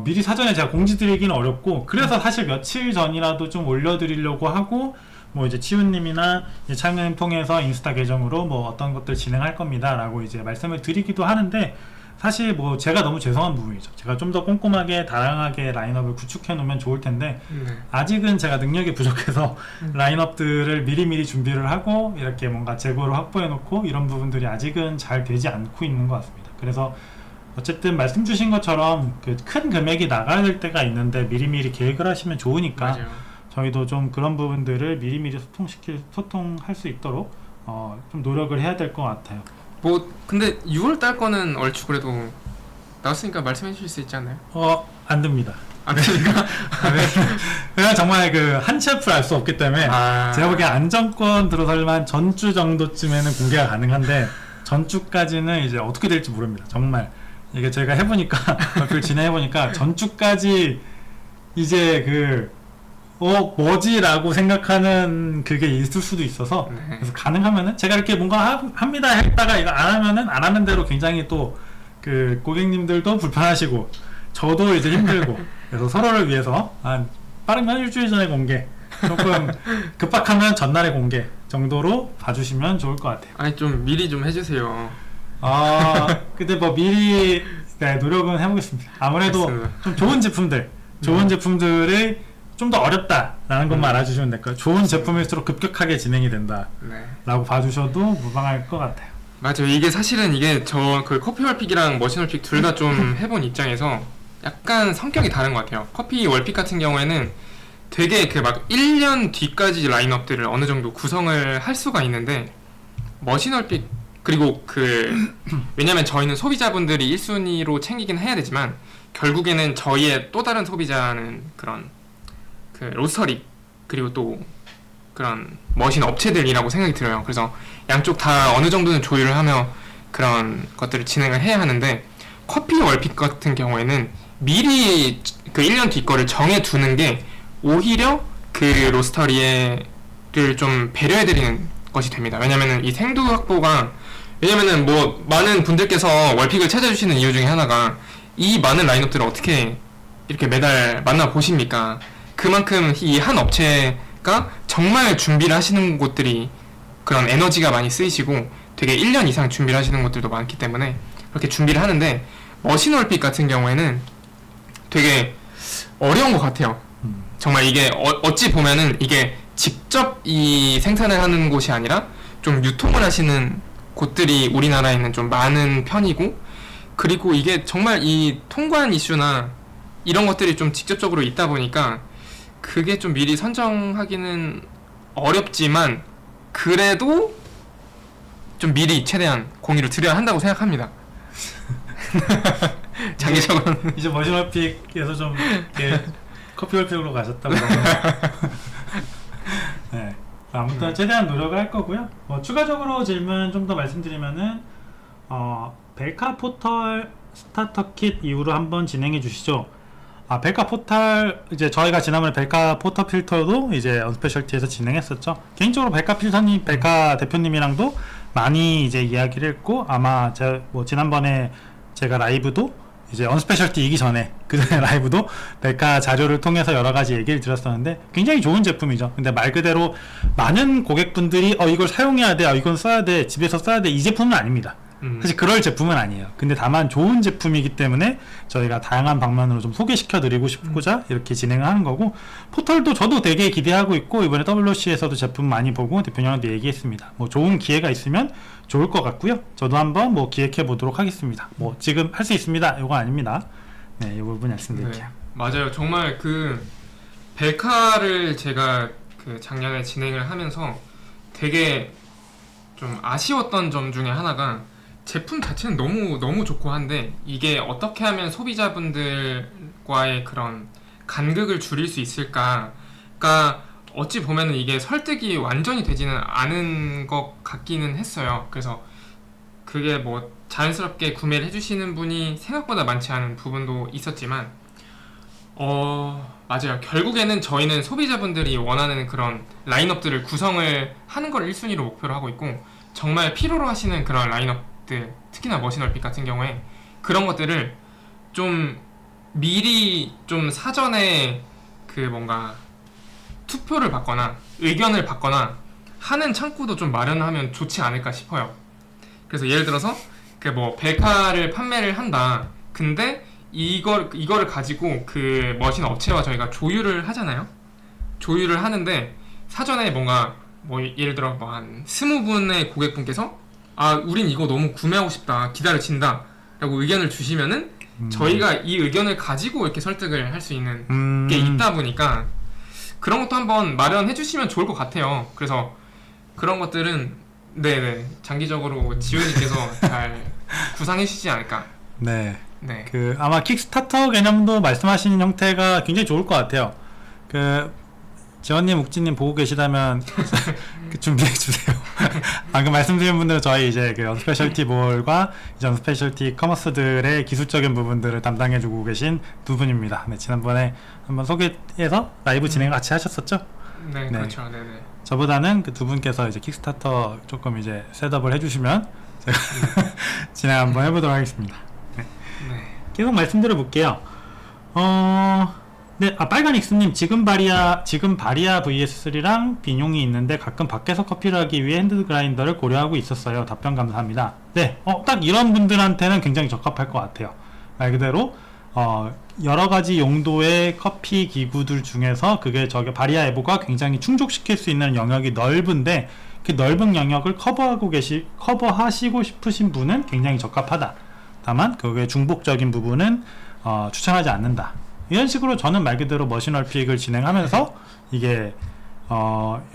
미리 사전에 제가 공지드리기는 어렵고, 그래서 사실 며칠 전이라도 좀 올려드리려고 하고, 이제 치우님이나 창님 통해서 인스타 계정으로 어떤 것들 진행할 겁니다 라고 이제 말씀을 드리기도 하는데, 사실 제가 너무 죄송한 부분이죠. 제가 좀 더 꼼꼼하게 다양하게 라인업을 구축해 놓으면 좋을 텐데 아직은 제가 능력이 부족해서 라인업들을 미리미리 준비를 하고 이렇게 뭔가 재고를 확보해 놓고 이런 부분들이 아직은 잘 되지 않고 있는 것 같습니다. 그래서 어쨌든 말씀 주신 것처럼 큰 금액이 나가야 될 때가 있는데 미리미리 계획을 하시면 좋으니까, 맞아요. 저희도 좀 그런 부분들을 미리미리 소통할 수 있도록 좀 노력을 해야 될 것 같아요. 근데 6월달 거는 얼추 그래도 나왔으니까 말씀해 주실 수 있지 않나요? 안 됩니다. 안 되니까? 그냥 정말 한치 앞을 알 수 없기 때문에 제가 보기엔 안정권 들어설만 전주 정도쯤에는 공개가 가능한데, 전주까지는 이제 어떻게 될지 모릅니다. 정말 이게 제가 해보니까 발표를 진행해보니까 전주까지 이제 뭐지? 라고 생각하는 그게 있을 수도 있어서, 그래서 가능하면은 제가 이렇게 뭔가 합니다 했다가 이거 안 하면은 안 하는 대로 굉장히 또 고객님들도 불편하시고 저도 이제 힘들고 그래서 서로를 위해서 한 빠르면 일주일 전에 공개, 조금 급박하면 전날에 공개 정도로 봐주시면 좋을 것 같아요. 아니 좀 미리 좀 해주세요. 근데 뭐 미리 네, 노력은 해보겠습니다. 아무래도 알겠습니다. 좀 좋은 제품들, 좋은 제품들을 좀 더 어렵다라는 것만 알아주시면 될 거예요. 좋은 제품일수록 급격하게 진행이 된다라고 네. 봐주셔도 무방할 것 같아요. 맞아요. 이게 사실은 이게 저 그 커피 월픽이랑 머신 월픽 둘 다 좀 해본 입장에서 약간 성격이 다른 것 같아요. 커피 월픽 같은 경우에는 되게 그 막 1년 뒤까지 라인업들을 어느 정도 구성을 할 수가 있는데 머신 월픽 그리고 왜냐면 저희는 소비자분들이 1순위로 챙기긴 해야 되지만 결국에는 저희의 또 다른 소비자는 그런 그 로스터리 그리고 또 그런 머신 업체들이라고 생각이 들어요. 그래서 양쪽 다 어느 정도는 조율을 하며 그런 것들을 진행을 해야 하는데 커피 월픽 같은 경우에는 미리 그 1년 뒤 거를 정해두는 게 오히려 그 로스터리를 좀 배려해드리는 것이 됩니다. 왜냐면은 이 생두 확보가 왜냐면은 뭐 많은 분들께서 월픽을 찾아주시는 이유 중에 하나가 이 많은 라인업들을 어떻게 이렇게 매달 만나 보십니까? 그만큼 이 한 업체가 정말 준비를 하시는 곳들이 그런 에너지가 많이 쓰이시고 되게 1년 이상 준비를 하시는 곳들도 많기 때문에 그렇게 준비를 하는데 머신 월픽 같은 경우에는 되게 어려운 것 같아요. 정말 이게 어찌 보면은 이게 직접 이 생산을 하는 곳이 아니라 좀 유통을 하시는 곳들이 우리나라에는 좀 많은 편이고 그리고 이게 정말 이 통관 이슈나 이런 것들이 좀 직접적으로 있다 보니까 그게 좀 미리 선정하기는 어렵지만 그래도 좀 미리 최대한 공유를 드려야 한다고 생각합니다. 장기적으로 이제 머신 월픽에서 좀 이렇게 커피 월픽으로 가셨다고 네. 아무튼 최대한 노력을 할 거고요. 뭐 추가적으로 질문 좀 더 말씀드리면은 벨카 포털 스타터 킷 이후로 한번 진행해 주시죠. 벨카 포털 이제 저희가 지난번에 벨카 포터 필터도 이제 언스페셜티에서 진행했었죠. 개인적으로 벨카 대표님이랑도 많이 이제 이야기를 했고 아마 뭐 지난번에 제가 라이브도 이제 언스페셜티이기 전에 그 전에 라이브도 벨카 자료를 통해서 여러 가지 얘기를 드렸었는데 굉장히 좋은 제품이죠. 근데 말 그대로 많은 고객분들이 이걸 사용해야 돼, 이건 써야 돼, 집에서 써야 돼 이 제품은 아닙니다. 사실 그럴 제품은 아니에요. 근데 다만 좋은 제품이기 때문에 저희가 다양한 방면으로 좀 소개시켜 드리고 싶고자 이렇게 진행을 하는 거고 포털도 저도 되게 기대하고 있고 이번에 WC에서도 제품 많이 보고 대표님한테 얘기했습니다. 뭐 좋은 기회가 있으면 좋을 것 같고요. 저도 한번 뭐 기획해 보도록 하겠습니다. 뭐 지금 할 수 있습니다. 이거 아닙니다. 네, 이 부분 말씀드릴게요. 네, 맞아요. 정말 그 벨카를 제가 그 작년에 진행을 하면서 되게 좀 아쉬웠던 점 중에 하나가 제품 자체는 너무 좋고 한데 이게 어떻게 하면 소비자분들과의 그런 간극을 줄일 수 있을까가 어찌 보면은 이게 설득이 완전히 되지는 않은 것 같기는 했어요. 그래서 그게 뭐 자연스럽게 구매를 해주시는 분이 생각보다 많지 않은 부분도 있었지만 맞아요. 결국에는 저희는 소비자분들이 원하는 그런 라인업들을 구성을 하는 걸 1순위로 목표로 하고 있고 정말 필요로 하시는 그런 라인업들 특히나 머신 월픽 같은 경우에 그런 것들을 좀 미리 좀 사전에 그 뭔가 투표를 받거나 의견을 받거나 하는 창구도 좀 마련하면 좋지 않을까 싶어요. 그래서 예를 들어서 그 뭐 벨카를 판매를 한다. 근데 이거를 가지고 그 머신 업체와 저희가 조율을 하잖아요. 조율을 하는데 사전에 뭔가 뭐 예를 들어 뭐 한 20분의 고객분께서 우린 이거 너무 구매하고 싶다. 기다려진다. 라고 의견을 주시면은 저희가 이 의견을 가지고 이렇게 설득을 할 수 있는 게 있다 보니까 그런 것도 한번 마련해 주시면 좋을 것 같아요. 그래서 그런 것들은 네네 장기적으로 지훈님께서 잘 구상해 주시지 않을까. 네. 네. 아마 킥스타터 개념도 말씀하시는 형태가 굉장히 좋을 것 같아요. 지원님, 욱진님 보고 계시다면 준비해 주세요. 방금 말씀드린 분들은 저희 이제 언스페셜티 몰과 이제 언스페셜티 커머스들의 기술적인 부분들을 담당해주고 계신 두 분입니다. 네, 지난번에 한번 소개해서 라이브 진행을 같이 하셨었죠? 네, 그렇죠. 네네. 저보다는 그 두 분께서 이제 킥스타터 조금 이제 셋업을 해주시면 제가 진행 한번 해보도록 하겠습니다. 네. 네. 계속 말씀드려 볼게요. 네, 빨간 익스님, 지금 바리아 VS3랑 빈용이 있는데 가끔 밖에서 커피를 하기 위해 핸드 그라인더를 고려하고 있었어요. 답변 감사합니다. 네, 딱 이런 분들한테는 굉장히 적합할 것 같아요. 말 그대로, 여러 가지 용도의 커피 기구들 중에서 그게 바리아 에보가 굉장히 충족시킬 수 있는 영역이 넓은데, 그 넓은 영역을 커버하시고 싶으신 분은 굉장히 적합하다. 다만, 그게 중복적인 부분은, 추천하지 않는다. 이런 식으로 저는 말 그대로 머신얼픽을 진행하면서 이게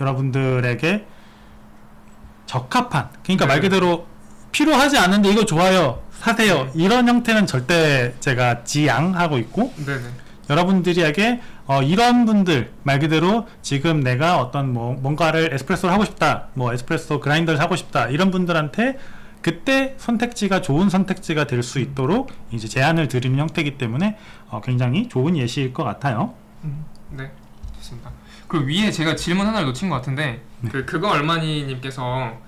여러분들에게 적합한, 그러니까 말 그대로 필요하지 않은데 이거 좋아요 사세요, 이런 형태는 절대 제가 지양하고 있고, 네네. 여러분들에게 이런 분들 말 그대로 지금 내가 어떤 뭔가를 에스프레소를 하고 싶다, 에스프레소 그라인더를 하고 싶다, 이런 분들한테 그때 선택지가 좋은 선택지가 될 수 있도록 이제 제안을 드리는 형태이기 때문에 굉장히 좋은 예시일 것 같아요. 네, 좋습니다. 그리고 위에 제가 질문 하나를 놓친 것 같은데, 네. 그거 얼마니님께서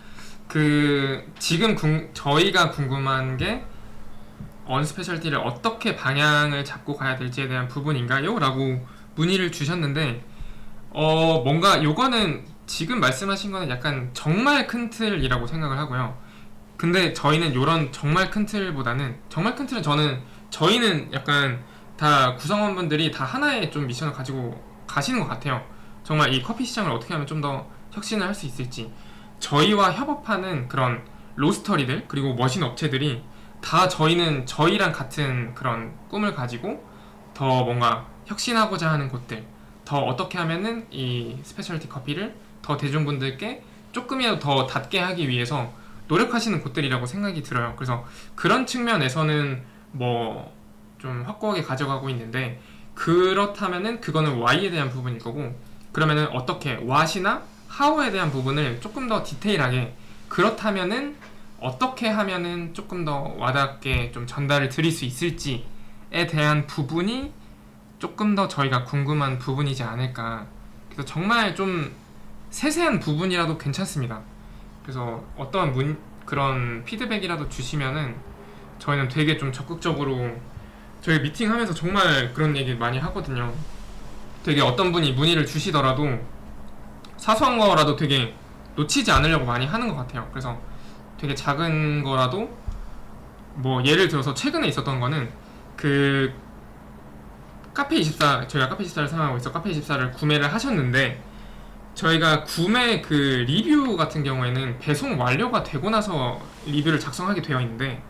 지금 저희가 궁금한 게 언스페셜티를 어떻게 방향을 잡고 가야 될지에 대한 부분인가요? 라고 문의를 주셨는데, 뭔가 요거는 지금 말씀하신 거는 약간 정말 큰 틀이라고 생각을 하고요. 근데 저희는 요런 정말 큰 틀보다는, 정말 큰 틀은 저희는 약간 다 구성원분들이 다 하나의 좀 미션을 가지고 가시는 것 같아요. 정말 이 커피 시장을 어떻게 하면 좀 더 혁신을 할 수 있을지, 저희와 협업하는 그런 로스터리들 그리고 머신 업체들이 다 저희랑 같은 그런 꿈을 가지고 더 뭔가 혁신하고자 하는 곳들, 더 어떻게 하면은 이 스페셜티 커피를 더 대중분들께 조금이라도 더 닿게 하기 위해서 노력하시는 곳들이라고 생각이 들어요. 그래서 그런 측면에서는 좀 확고하게 가져가고 있는데, 그렇다면은 그거는 Y에 대한 부분일 거고, 그러면은 어떻게 What이나 How에 대한 부분을 조금 더 디테일하게, 그렇다면은 어떻게 하면은 조금 더 와닿게 좀 전달을 드릴 수 있을지에 대한 부분이 조금 더 저희가 궁금한 부분이지 않을까. 그래서 정말 좀 세세한 부분이라도 괜찮습니다. 그래서 어떤 그런 피드백이라도 주시면은 저희는 되게 좀 적극적으로, 저희 미팅하면서 정말 그런 얘기 많이 하거든요. 되게 어떤 분이 문의를 주시더라도 사소한 거라도 되게 놓치지 않으려고 많이 하는 것 같아요. 그래서 되게 작은 거라도, 예를 들어서 최근에 있었던 거는 저희가 카페24를 사용하고 있어 카페24를 구매를 하셨는데, 저희가 구매 리뷰 같은 경우에는 배송 완료가 되고 나서 리뷰를 작성하게 되어 있는데,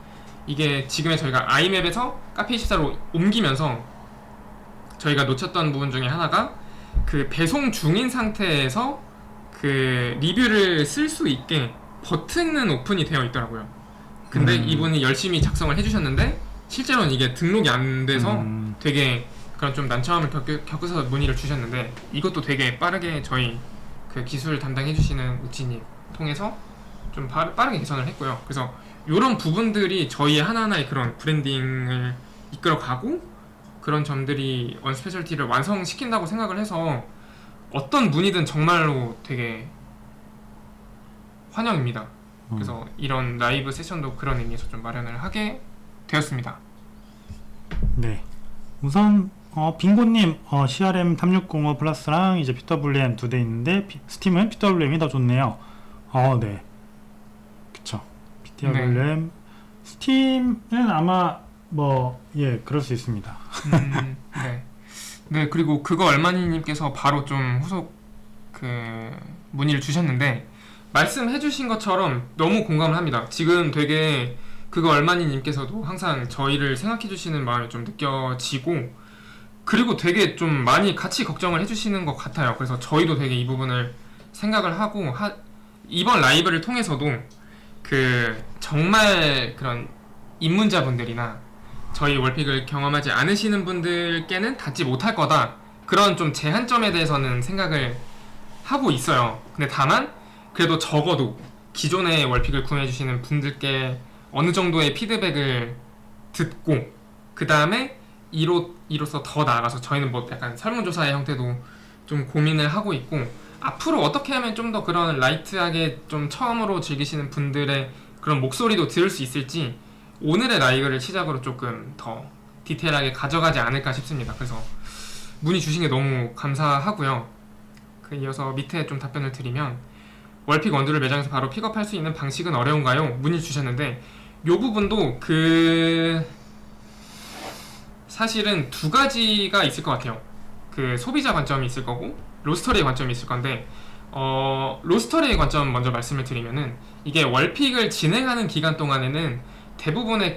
이게 지금의 저희가 아이맵에서 카페24로 옮기면서 저희가 놓쳤던 부분 중에 하나가 배송 중인 상태에서 리뷰를 쓸 수 있게 버튼은 오픈이 되어 있더라고요. 근데 이분이 열심히 작성을 해주셨는데 실제로는 이게 등록이 안 돼서 되게 그런 좀 난처함을 겪으셔서 문의를 주셨는데, 이것도 되게 빠르게 저희 기술 담당해주시는 우찌님 통해서 좀 빠르게 개선을 했고요. 그래서 이런 부분들이 저희의 하나하나의 그런 브랜딩을 이끌어가고, 그런 점들이 언스페셜티를 완성시킨다고 생각을 해서 어떤 문의든 정말로 되게 환영입니다. 그래서 이런 라이브 세션도 그런 의미에서 좀 마련을 하게 되었습니다. 네, 우선 빙고님, CRM 3605 플러스랑 이제 PWM 2대 있는데 스팀은 PWM이 더 좋네요. 네, 그쵸. PWM, 스팀은 아마 그럴 수 있습니다. 네, 그리고 그거 얼마니님께서 바로 좀 후속 문의를 주셨는데, 말씀해주신 것처럼 너무 공감을 합니다. 지금 되게 그거 얼마니님께서도 항상 저희를 생각해주시는 마음이 좀 느껴지고, 그리고 되게 좀 많이 같이 걱정을 해주시는 것 같아요. 그래서 저희도 되게 이 부분을 생각을 하고, 이번 라이브를 통해서도 정말 그런 입문자분들이나 저희 월픽을 경험하지 않으시는 분들께는 닿지 못할 거다, 그런 좀 제한점에 대해서는 생각을 하고 있어요. 근데 다만 그래도 적어도 기존의 월픽을 구매해주시는 분들께 어느 정도의 피드백을 듣고, 그 다음에 이로써 더 나아가서 저희는 약간 설문조사의 형태도 좀 고민을 하고 있고, 앞으로 어떻게 하면 좀 더 그런 라이트하게 좀 처음으로 즐기시는 분들의 그런 목소리도 들을 수 있을지, 오늘의 라이브를 시작으로 조금 더 디테일하게 가져가지 않을까 싶습니다. 그래서 문의 주신 게 너무 감사하고요. 이어서 밑에 좀 답변을 드리면, 월픽 원두를 매장에서 바로 픽업할 수 있는 방식은 어려운가요? 문의 주셨는데, 요 부분도 사실은 두 가지가 있을 것 같아요. 소비자 관점이 있을 거고 로스터리의 관점이 있을 건데, 로스터리의 관점 먼저 말씀을 드리면은, 이게 월픽을 진행하는 기간 동안에는 대부분의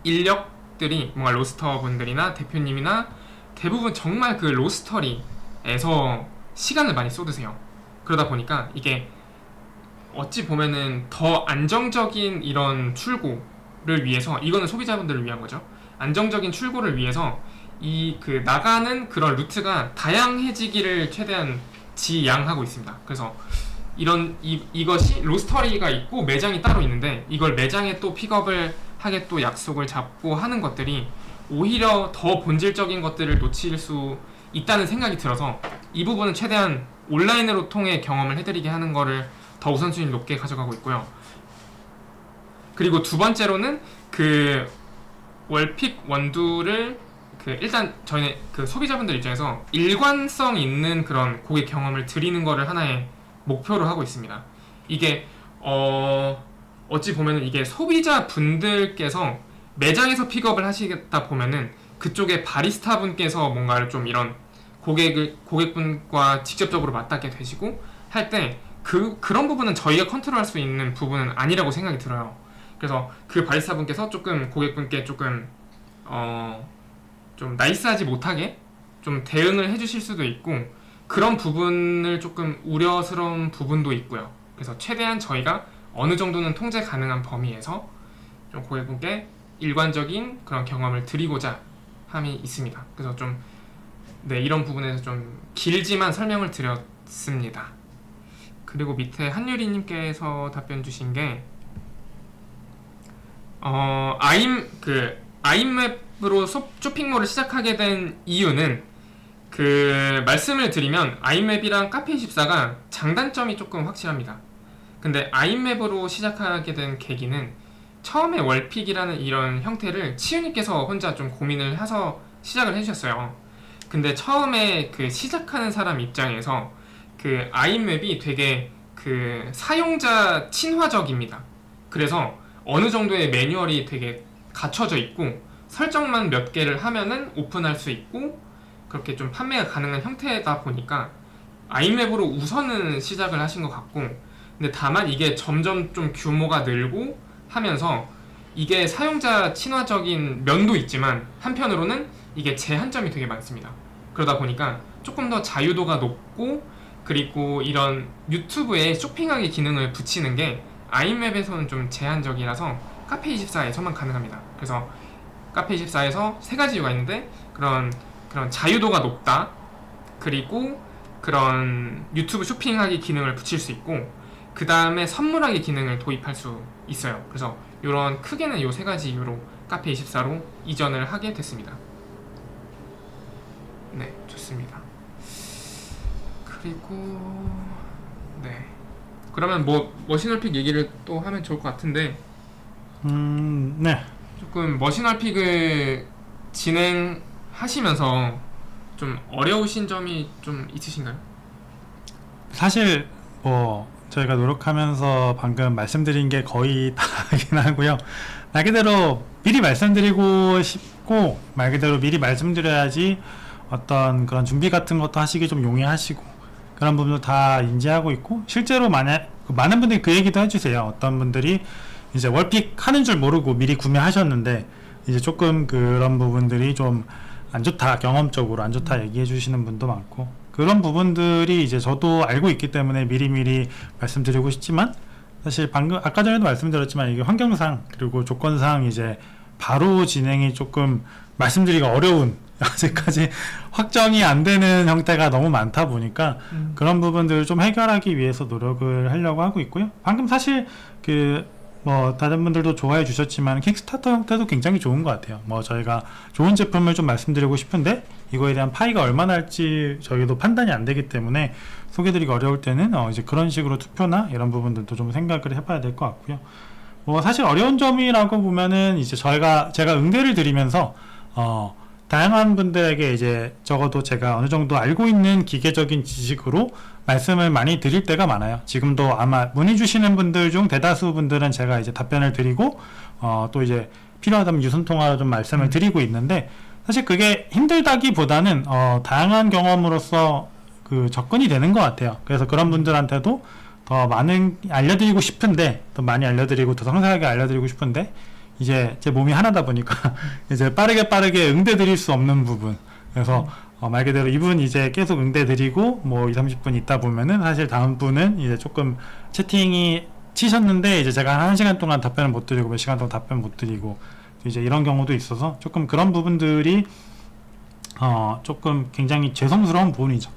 인력들이 뭔가 로스터 분들이나 대표님이나 대부분 정말 로스터리에서 시간을 많이 쏟으세요. 그러다 보니까 이게 어찌 보면은 더 안정적인 이런 출고를 위해서, 이거는 소비자분들을 위한 거죠. 안정적인 출고를 위해서 나가는 그런 루트가 다양해지기를 최대한 지양하고 있습니다. 그래서 이것이 로스터리가 있고 매장이 따로 있는데, 이걸 매장에 또 픽업을 하게 또 약속을 잡고 하는 것들이 오히려 더 본질적인 것들을 놓칠 수 있다는 생각이 들어서, 이 부분은 최대한 온라인으로 통해 경험을 해드리게 하는 거를 더 우선순위를 높게 가져가고 있고요. 그리고 두 번째로는 월픽 원두를 일단 저희는 소비자분들 입장에서 일관성 있는 그런 고객 경험을 드리는 거를 하나의 목표로 하고 있습니다. 이게 어찌 보면은 이게 소비자분들께서 매장에서 픽업을 하시다 보면은 그쪽에 바리스타 분께서 뭔가를 좀 이런 고객분과 직접적으로 맞닿게 되시고 할 때 그런 부분은 저희가 컨트롤할 수 있는 부분은 아니라고 생각이 들어요. 그래서 바리스타 분께서 조금 고객분께 조금 좀 나이스하지 못하게 좀 대응을 해주실 수도 있고, 그런 부분을 조금 우려스러운 부분도 있고요. 그래서 최대한 저희가 어느 정도는 통제 가능한 범위에서 좀 고객분께 일관적인 그런 경험을 드리고자 함이 있습니다. 그래서 이런 부분에서 좀 길지만 설명을 드렸습니다. 그리고 밑에 한유리님께서 답변 주신 게, 아임맵으로 쇼핑몰을 시작하게 된 이유는, 말씀을 드리면 아임맵이랑 카페24가 장단점이 조금 확실합니다. 근데 아임맵으로 시작하게 된 계기는, 처음에 월픽이라는 이런 형태를 치유님께서 혼자 좀 고민을 해서 시작을 해주셨어요. 근데 처음에 시작하는 사람 입장에서 아임맵이 되게 사용자 친화적입니다. 그래서 어느 정도의 매뉴얼이 되게 갖춰져 있고, 설정만 몇 개를 하면은 오픈할 수 있고, 그렇게 좀 판매가 가능한 형태다 보니까 아임맵으로 우선은 시작을 하신 것 같고, 근데 다만 이게 점점 좀 규모가 늘고 하면서 이게 사용자 친화적인 면도 있지만 한편으로는 이게 제한점이 되게 많습니다. 그러다 보니까 조금 더 자유도가 높고, 그리고 이런 유튜브에 쇼핑하기 기능을 붙이는 게 아임맵에서는 좀 제한적이라서 카페24에서만 가능합니다. 그래서 카페24에서 세 가지 이유가 있는데, 그런 자유도가 높다, 그리고 그런 유튜브 쇼핑하기 기능을 붙일 수 있고, 그 다음에 선물하기 기능을 도입할 수 있어요. 그래서 이런 크게는 이 세 가지 이유로 카페24로 이전을 하게 됐습니다. 네, 좋습니다. 그리고 그러면 머신월픽 얘기를 또 하면 좋을 것 같은데, 네. 조금 머신월픽을 진행하시면서 좀 어려우신 점이 좀 있으신가요? 사실 저희가 노력하면서 방금 말씀드린 게 거의 다긴 하고요. 말 그대로 미리 말씀드리고 싶고, 말 그대로 미리 말씀드려야지 어떤 그런 준비 같은 것도 하시기 좀 용이하시고, 그런 부분도 다 인지하고 있고, 실제로 많은 분들이 그 얘기도 해주세요. 어떤 분들이 이제 월픽 하는 줄 모르고 미리 구매하셨는데, 이제 조금 그런 부분들이 좀 안 좋다, 경험적으로 안 좋다 얘기해 주시는 분도 많고, 그런 부분들이 이제 저도 알고 있기 때문에 미리미리 말씀드리고 싶지만, 사실 방금 아까 전에도 말씀드렸지만 이게 환경상 그리고 조건상 이제 바로 진행이 조금 말씀드리기가 어려운, 아직까지 확정이 안 되는 형태가 너무 많다 보니까 그런 부분들을 좀 해결하기 위해서 노력을 하려고 하고 있고요. 방금 사실 다른 분들도 좋아해 주셨지만 킥스타터 형태도 굉장히 좋은 것 같아요. 저희가 좋은 제품을 좀 말씀드리고 싶은데 이거에 대한 파이가 얼마나 할지 저희도 판단이 안 되기 때문에 소개드리기 어려울 때는 이제 그런 식으로 투표나 이런 부분들도 좀 생각을 해봐야 될 것 같고요. 사실 어려운 점이라고 보면은 이제 제가 응대를 드리면서 다양한 분들에게 이제 적어도 제가 어느 정도 알고 있는 기계적인 지식으로 말씀을 많이 드릴 때가 많아요. 지금도 아마 문의 주시는 분들 중 대다수 분들은 제가 이제 답변을 드리고 또 이제 필요하다면 유선 통화로 좀 말씀을 드리고 있는데, 사실 그게 힘들다기보다는 다양한 경험으로서 그 접근이 되는 것 같아요. 그래서 그런 분들한테도 더 많은 알려드리고 싶은데, 더 많이 알려드리고 더 상세하게 알려드리고 싶은데, 이제 제 몸이 하나다 보니까 이제 빠르게 응대드릴 수 없는 부분. 그래서 말 그대로 이분 이제 계속 응대드리고 뭐 20-30분 있다 보면은 사실 다음 분은 이제 조금 채팅이 치셨는데 이제 제가 한 1시간 동안 답변을 못 드리고 몇 시간 동안 답변 못 드리고 이제 이런 경우도 있어서 조금 그런 부분들이 조금 굉장히 죄송스러운 부분이죠.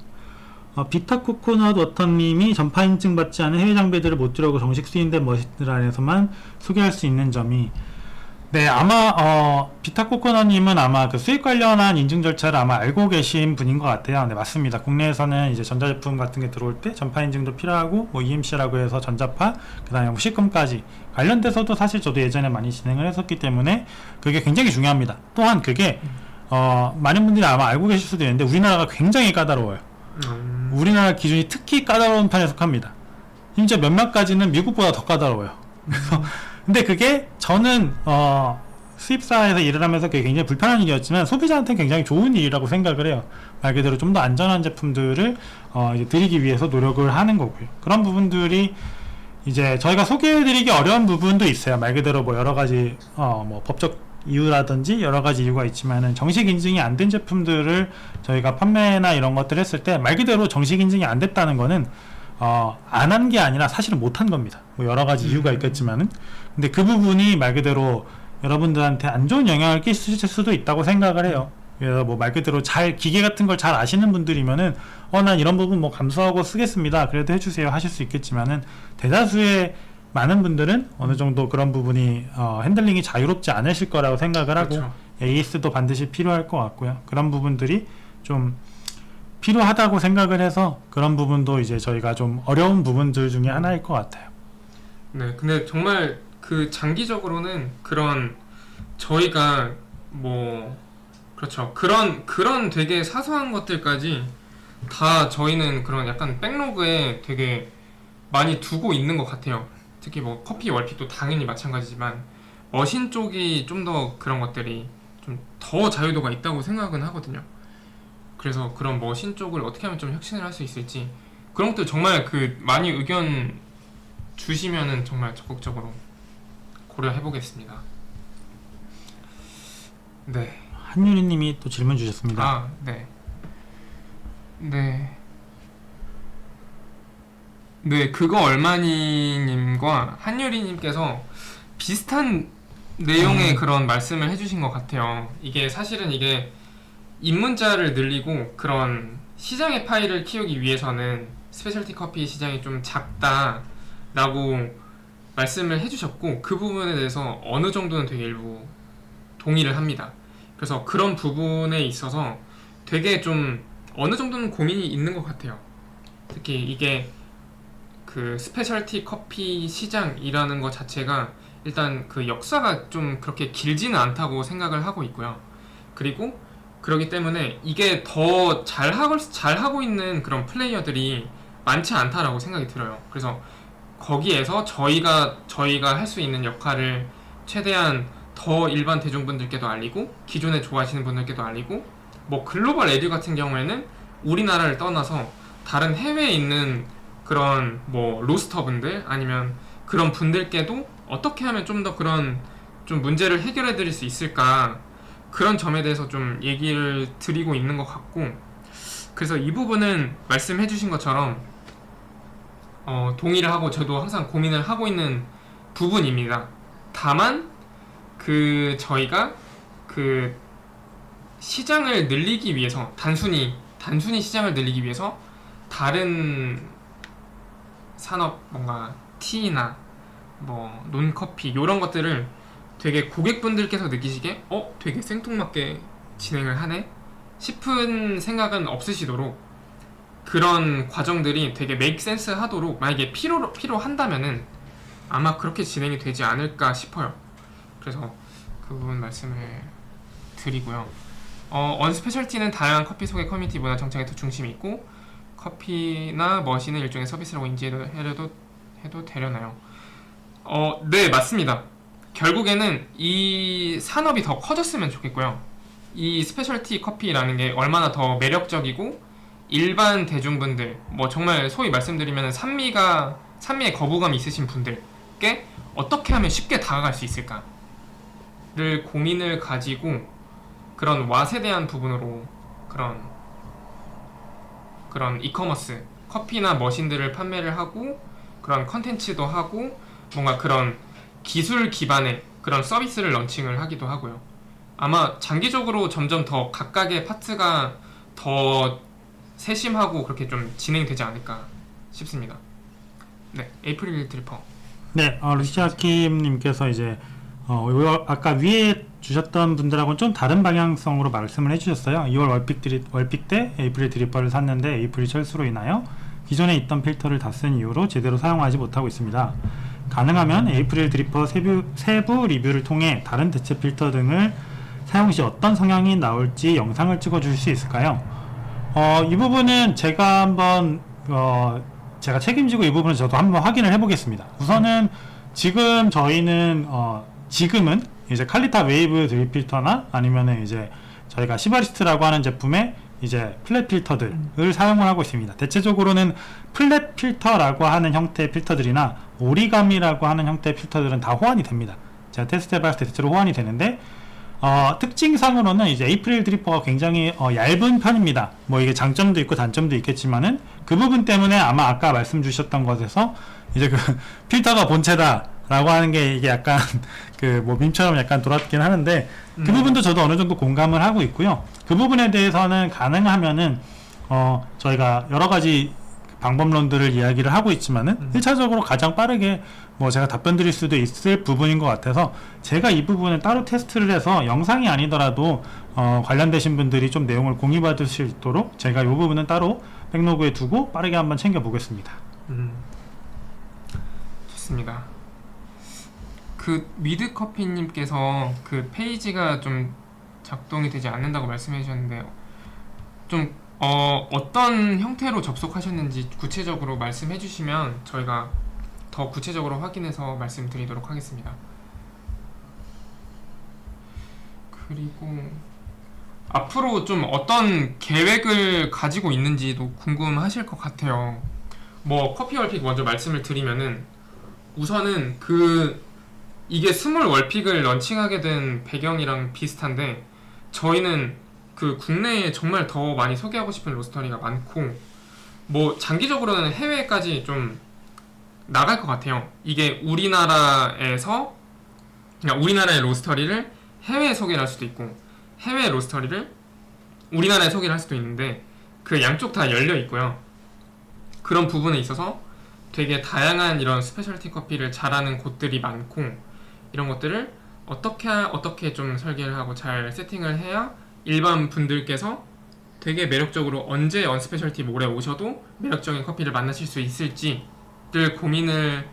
비타코코넛 워터님이 전파 인증 받지 않은 해외 장비들을 못 들어오고 정식 수입된 머신들 안에서만 소개할 수 있는 점이, 네, 아마 비타코코넛님은 아마 그 수입 관련한 인증 절차를 아마 알고 계신 분인 것 같아요. 네, 맞습니다. 국내에서는 이제 전자제품 같은 게 들어올 때 전파 인증도 필요하고 뭐 EMC라고 해서 전자파, 그다음에 뭐 시금까지 관련돼서도 사실 저도 예전에 많이 진행을 했었기 때문에 그게 굉장히 중요합니다. 또한 그게 많은 분들이 아마 알고 계실 수도 있는데 우리나라가 굉장히 까다로워요. 우리나라 기준이 특히 까다로운 편에 속합니다. 심지어 몇몇 가지는 미국보다 더 까다로워요. 그래서 근데 그게 저는 수입사에서 일을 하면서 그게 굉장히 불편한 일이었지만 소비자한테는 굉장히 좋은 일이라고 생각을 해요. 말 그대로 좀 더 안전한 제품들을 이제 드리기 위해서 노력을 하는 거고요. 그런 부분들이 이제 저희가 소개해드리기 어려운 부분도 있어요. 말 그대로 뭐 여러 가지 뭐 법적 이유라든지 여러 가지 이유가 있지만은 정식 인증이 안 된 제품들을 저희가 판매나 이런 것들 했을 때 말 그대로 정식 인증이 안 됐다는 거는 안 한 게 아니라 사실은 못 한 겁니다. 뭐 여러 가지 이유가 있겠지만은, 근데 그 부분이 말 그대로 여러분들한테 안 좋은 영향을 끼칠 수도 있다고 생각을 해요. 그래서 뭐 말 그대로 기계 같은 걸 잘 아시는 분들이면은 난 이런 부분 뭐 감수하고 쓰겠습니다, 그래도 해주세요 하실 수 있겠지만은, 대다수의 많은 분들은 어느 정도 그런 부분이 핸들링이 자유롭지 않으실 거라고 생각을 하고, 그렇죠. AS도 반드시 필요할 것 같고요. 그런 부분들이 좀 필요하다고 생각을 해서 그런 부분도 이제 저희가 좀 어려운 부분들 중에 하나일 것 같아요. 네, 근데 정말 그 장기적으로는 그런 저희가 뭐 그렇죠. 그런 되게 사소한 것들까지 다 저희는 그런 약간 백로그에 되게 많이 두고 있는 것 같아요. 특히 뭐 커피 월핏도 당연히 마찬가지지만 머신 쪽이 좀 더 그런 것들이 좀 더 자유도가 있다고 생각은 하거든요. 그래서 그런 머신 쪽을 어떻게 하면 좀 혁신을 할 수 있을지, 그런 것들 정말 그 많이 의견 주시면은 정말 적극적으로 고려해 보겠습니다. 네. 한유리님이 또 질문 주셨습니다. 네. 네, 그거 얼마니님과 한유리님께서 비슷한 내용의 그런 말씀을 해주신 것 같아요. 이게 사실은 이게 입문자를 늘리고 그런 시장의 파이를 키우기 위해서는 스페셜티 커피 시장이 좀 작다라고 말씀을 해주셨고, 그 부분에 대해서 어느 정도는 되게 일부 동의를 합니다. 그래서 그런 부분에 있어서 되게 좀 어느 정도는 고민이 있는 것 같아요. 특히 이게 그 스페셜티 커피 시장이라는 것 자체가 일단 그 역사가 좀 그렇게 길지는 않다고 생각을 하고 있고요. 그리고 그렇기 때문에 이게 더 잘하고 있는 그런 플레이어들이 많지 않다라고 생각이 들어요. 그래서 거기에서 저희가 할 수 있는 역할을 최대한 더 일반 대중분들께도 알리고 기존에 좋아하시는 분들께도 알리고, 뭐 글로벌 에듀 같은 경우에는 우리나라를 떠나서 다른 해외에 있는 그런 뭐 로스터분들 아니면 그런 분들께도 어떻게 하면 좀 더 그런 좀 문제를 해결해 드릴 수 있을까, 그런 점에 대해서 좀 얘기를 드리고 있는 것 같고, 그래서 이 부분은 말씀해 주신 것처럼 동의를 하고 저도 항상 고민을 하고 있는 부분입니다. 다만 저희가 그 시장을 늘리기 위해서 단순히 시장을 늘리기 위해서 다른 산업, 뭔가 티나 뭐 논커피 이런 것들을 되게 고객분들께서 느끼시기에 되게 생뚱맞게 진행을 하네 싶은 생각은 없으시도록, 그런 과정들이 되게 메이크 센스 하도록 만약에 필요한다면은 아마 그렇게 진행이 되지 않을까 싶어요. 그래서 그 부분 말씀을 드리고요. 언스페셜티는 다양한 커피 소개 커뮤니티 문화 정착에 더 중심이 있고 커피나 머신은 일종의 서비스라고 인지해도 되려나요? 네, 맞습니다. 결국에는 이 산업이 더 커졌으면 좋겠고요. 이 스페셜티 커피라는 게 얼마나 더 매력적이고 일반 대중분들, 뭐 정말 소위 말씀드리면 산미에 거부감이 있으신 분들께 어떻게 하면 쉽게 다가갈 수 있을까를 고민을 가지고 그런 왓에 대한 부분으로 그런 이커머스 커피나 머신들을 판매를 하고 그런 컨텐츠도 하고 뭔가 그런 기술 기반의 그런 서비스를 런칭을 하기도 하고요. 아마 장기적으로 점점 더 각각의 파트가 더 세심하고 그렇게 좀 진행되지 않을까 싶습니다. 네, 에이프릴 드리퍼. 네, 루시아킴님께서 이제 아까 위에 주셨던 분들하고는 좀 다른 방향성으로 말씀을 해주셨어요. 2월 월픽 때 에이프릴 드리퍼를 샀는데 에이프릴 철수로 인하여 기존에 있던 필터를 다 쓴 이후로 제대로 사용하지 못하고 있습니다. 가능하면 에이프릴 드리퍼 세부 리뷰를 통해 다른 대체 필터 등을 사용 시 어떤 성향이 나올지 영상을 찍어 주실 수 있을까요? 이 부분은 제가 한번 제가 책임지고 이 부분은 저도 한번 확인을 해보겠습니다. 우선은 지금 저희는 지금은 이제 칼리타 웨이브 드립 필터나 아니면은 이제 저희가 시바리스트라고 하는 제품의 이제 플랫 필터들을 사용을 하고 있습니다. 대체적으로는 플랫 필터라고 하는 형태의 필터들이나 오리가미라고 하는 형태의 필터들은 다 호환이 됩니다. 제가 테스트 해봤을 때 대체로 호환이 되는데 특징상으로는 이제 에이프릴 드리퍼가 굉장히 얇은 편입니다. 뭐 이게 장점도 있고 단점도 있겠지만은 그 부분 때문에 아마 아까 말씀 주셨던 것에서 이제 그 필터가 본체다 라고 하는 게 이게 약간 그 뭐 밈처럼 약간 돌았긴 하는데 그 부분도 저도 어느 정도 공감을 하고 있고요. 그 부분에 대해서는 가능하면은 저희가 여러 가지 방법론들을 이야기를 하고 있지만은 1차적으로 가장 빠르게 뭐 제가 답변 드릴 수도 있을 부분인 것 같아서 제가 이 부분을 따로 테스트를 해서 영상이 아니더라도 관련되신 분들이 좀 내용을 공유받을 수 있도록 제가 이 부분은 따로 백로그에 두고 빠르게 한번 챙겨 보겠습니다. 좋습니다. 그 미드커피님께서 그 페이지가 좀 작동이 되지 않는다고 말씀해 주셨는데요. 좀 어떤 형태로 접속하셨는지 구체적으로 말씀해 주시면 저희가 더 구체적으로 확인해서 말씀드리도록 하겠습니다. 그리고 앞으로 좀 어떤 계획을 가지고 있는지도 궁금하실 것 같아요. 뭐 커피 월픽 먼저 말씀을 드리면은 우선은 이게 스몰 월픽을 런칭하게 된 배경이랑 비슷한데 저희는 그 국내에 정말 더 많이 소개하고 싶은 로스터리가 많고 뭐 장기적으로는 해외까지 좀 나갈 것 같아요. 이게 우리나라에서 그냥 우리나라의 로스터리를 해외에 소개를 할 수도 있고 해외 로스터리를 우리나라에 소개를 할 수도 있는데 그 양쪽 다 열려 있고요. 그런 부분에 있어서 되게 다양한 이런 스페셜티 커피를 잘하는 곳들이 많고 이런 것들을 어떻게 좀 설계를 하고 잘 세팅을 해야 일반 분들께서 되게 매력적으로 언제 언스페셜티 몰에 오셔도 매력적인 커피를 만나실 수 있을지를 고민을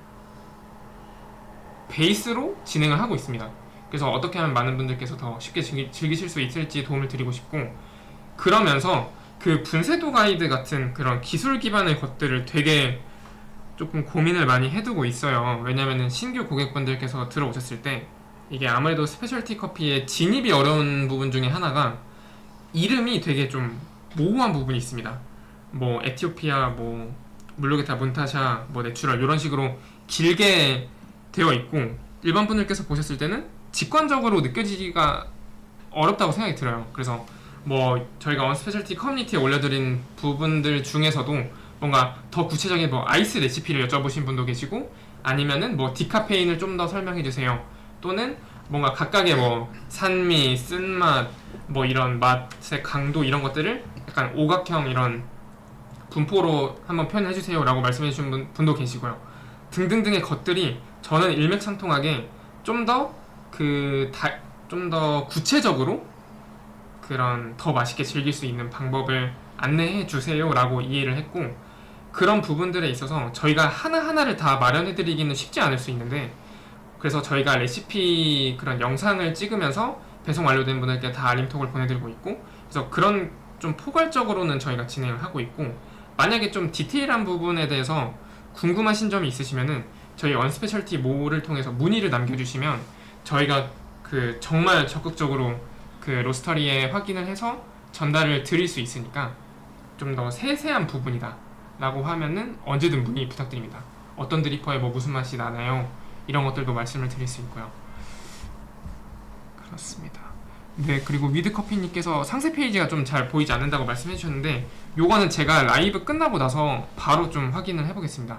베이스로 진행을 하고 있습니다. 그래서 어떻게 하면 많은 분들께서 더 쉽게 즐기실 수 있을지 도움을 드리고 싶고 그러면서 그 분쇄도 가이드 같은 그런 기술 기반의 것들을 되게 조금 고민을 많이 해두고 있어요. 왜냐면은 신규 고객분들께서 들어오셨을 때 이게 아무래도 스페셜티 커피의 진입이 어려운 부분 중에 하나가 이름이 되게 좀 모호한 부분이 있습니다. 뭐 에티오피아, 뭐 물로게타, 문타샤, 뭐 내추럴 이런 식으로 길게 되어 있고 일반 분들께서 보셨을 때는 직관적으로 느껴지기가 어렵다고 생각이 들어요. 그래서 뭐 저희가 언스페셜티 커뮤니티에 올려드린 부분들 중에서도 뭔가 더 구체적인 뭐 아이스 레시피를 여쭤보신 분도 계시고 아니면은 뭐 디카페인을 좀 더 설명해 주세요. 또는 뭔가 각각의 뭐 산미, 쓴맛, 뭐 이런 맛의 강도 이런 것들을 약간 오각형 이런 분포로 한번 표현해 주세요 라고 말씀해 주신 분도 계시고요. 등등등의 것들이 저는 일맥상통하게 좀 더 구체적으로 그런 더 맛있게 즐길 수 있는 방법을 안내해 주세요 라고 이해를 했고 그런 부분들에 있어서 저희가 하나하나를 다 마련해 드리기는 쉽지 않을 수 있는데 그래서 저희가 레시피 그런 영상을 찍으면서 배송 완료된 분들께 다 알림톡을 보내드리고 있고, 그래서 그런 좀 포괄적으로는 저희가 진행을 하고 있고, 만약에 좀 디테일한 부분에 대해서 궁금하신 점이 있으시면은 저희 언스페셜티 모를 통해서 문의를 남겨주시면 저희가 그 정말 적극적으로 그 로스터리에 확인을 해서 전달을 드릴 수 있으니까, 좀 더 세세한 부분이다 라고 하면은 언제든 문의 부탁드립니다. 어떤 드리퍼에 뭐 무슨 맛이 나나요? 이런 것들도 말씀을 드릴 수 있고요. 그렇습니다. 네, 그리고 위드커피님께서 상세 페이지가 좀 잘 보이지 않는다고 말씀해 주셨는데, 요거는 제가 라이브 끝나고 나서 바로 좀 확인을 해보겠습니다.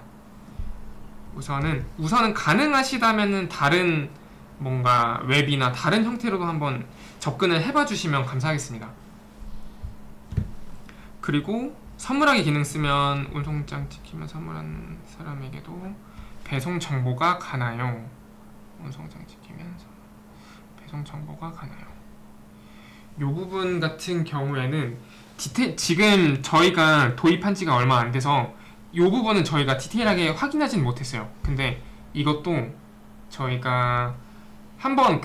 우선은 가능하시다면은 다른 뭔가 웹이나 다른 형태로도 한번 접근을 해봐 주시면 감사하겠습니다. 그리고 선물하기 기능 쓰면 운송장 지키면 선물한 사람에게도 배송 정보가 가나요? 운송장 지키면 배송 정보가 가나요? 요 부분 같은 경우에는 지금 저희가 도입한 지가 얼마 안 돼서 요 부분은 저희가 디테일하게 확인하지는 못했어요. 근데 이것도 저희가 한번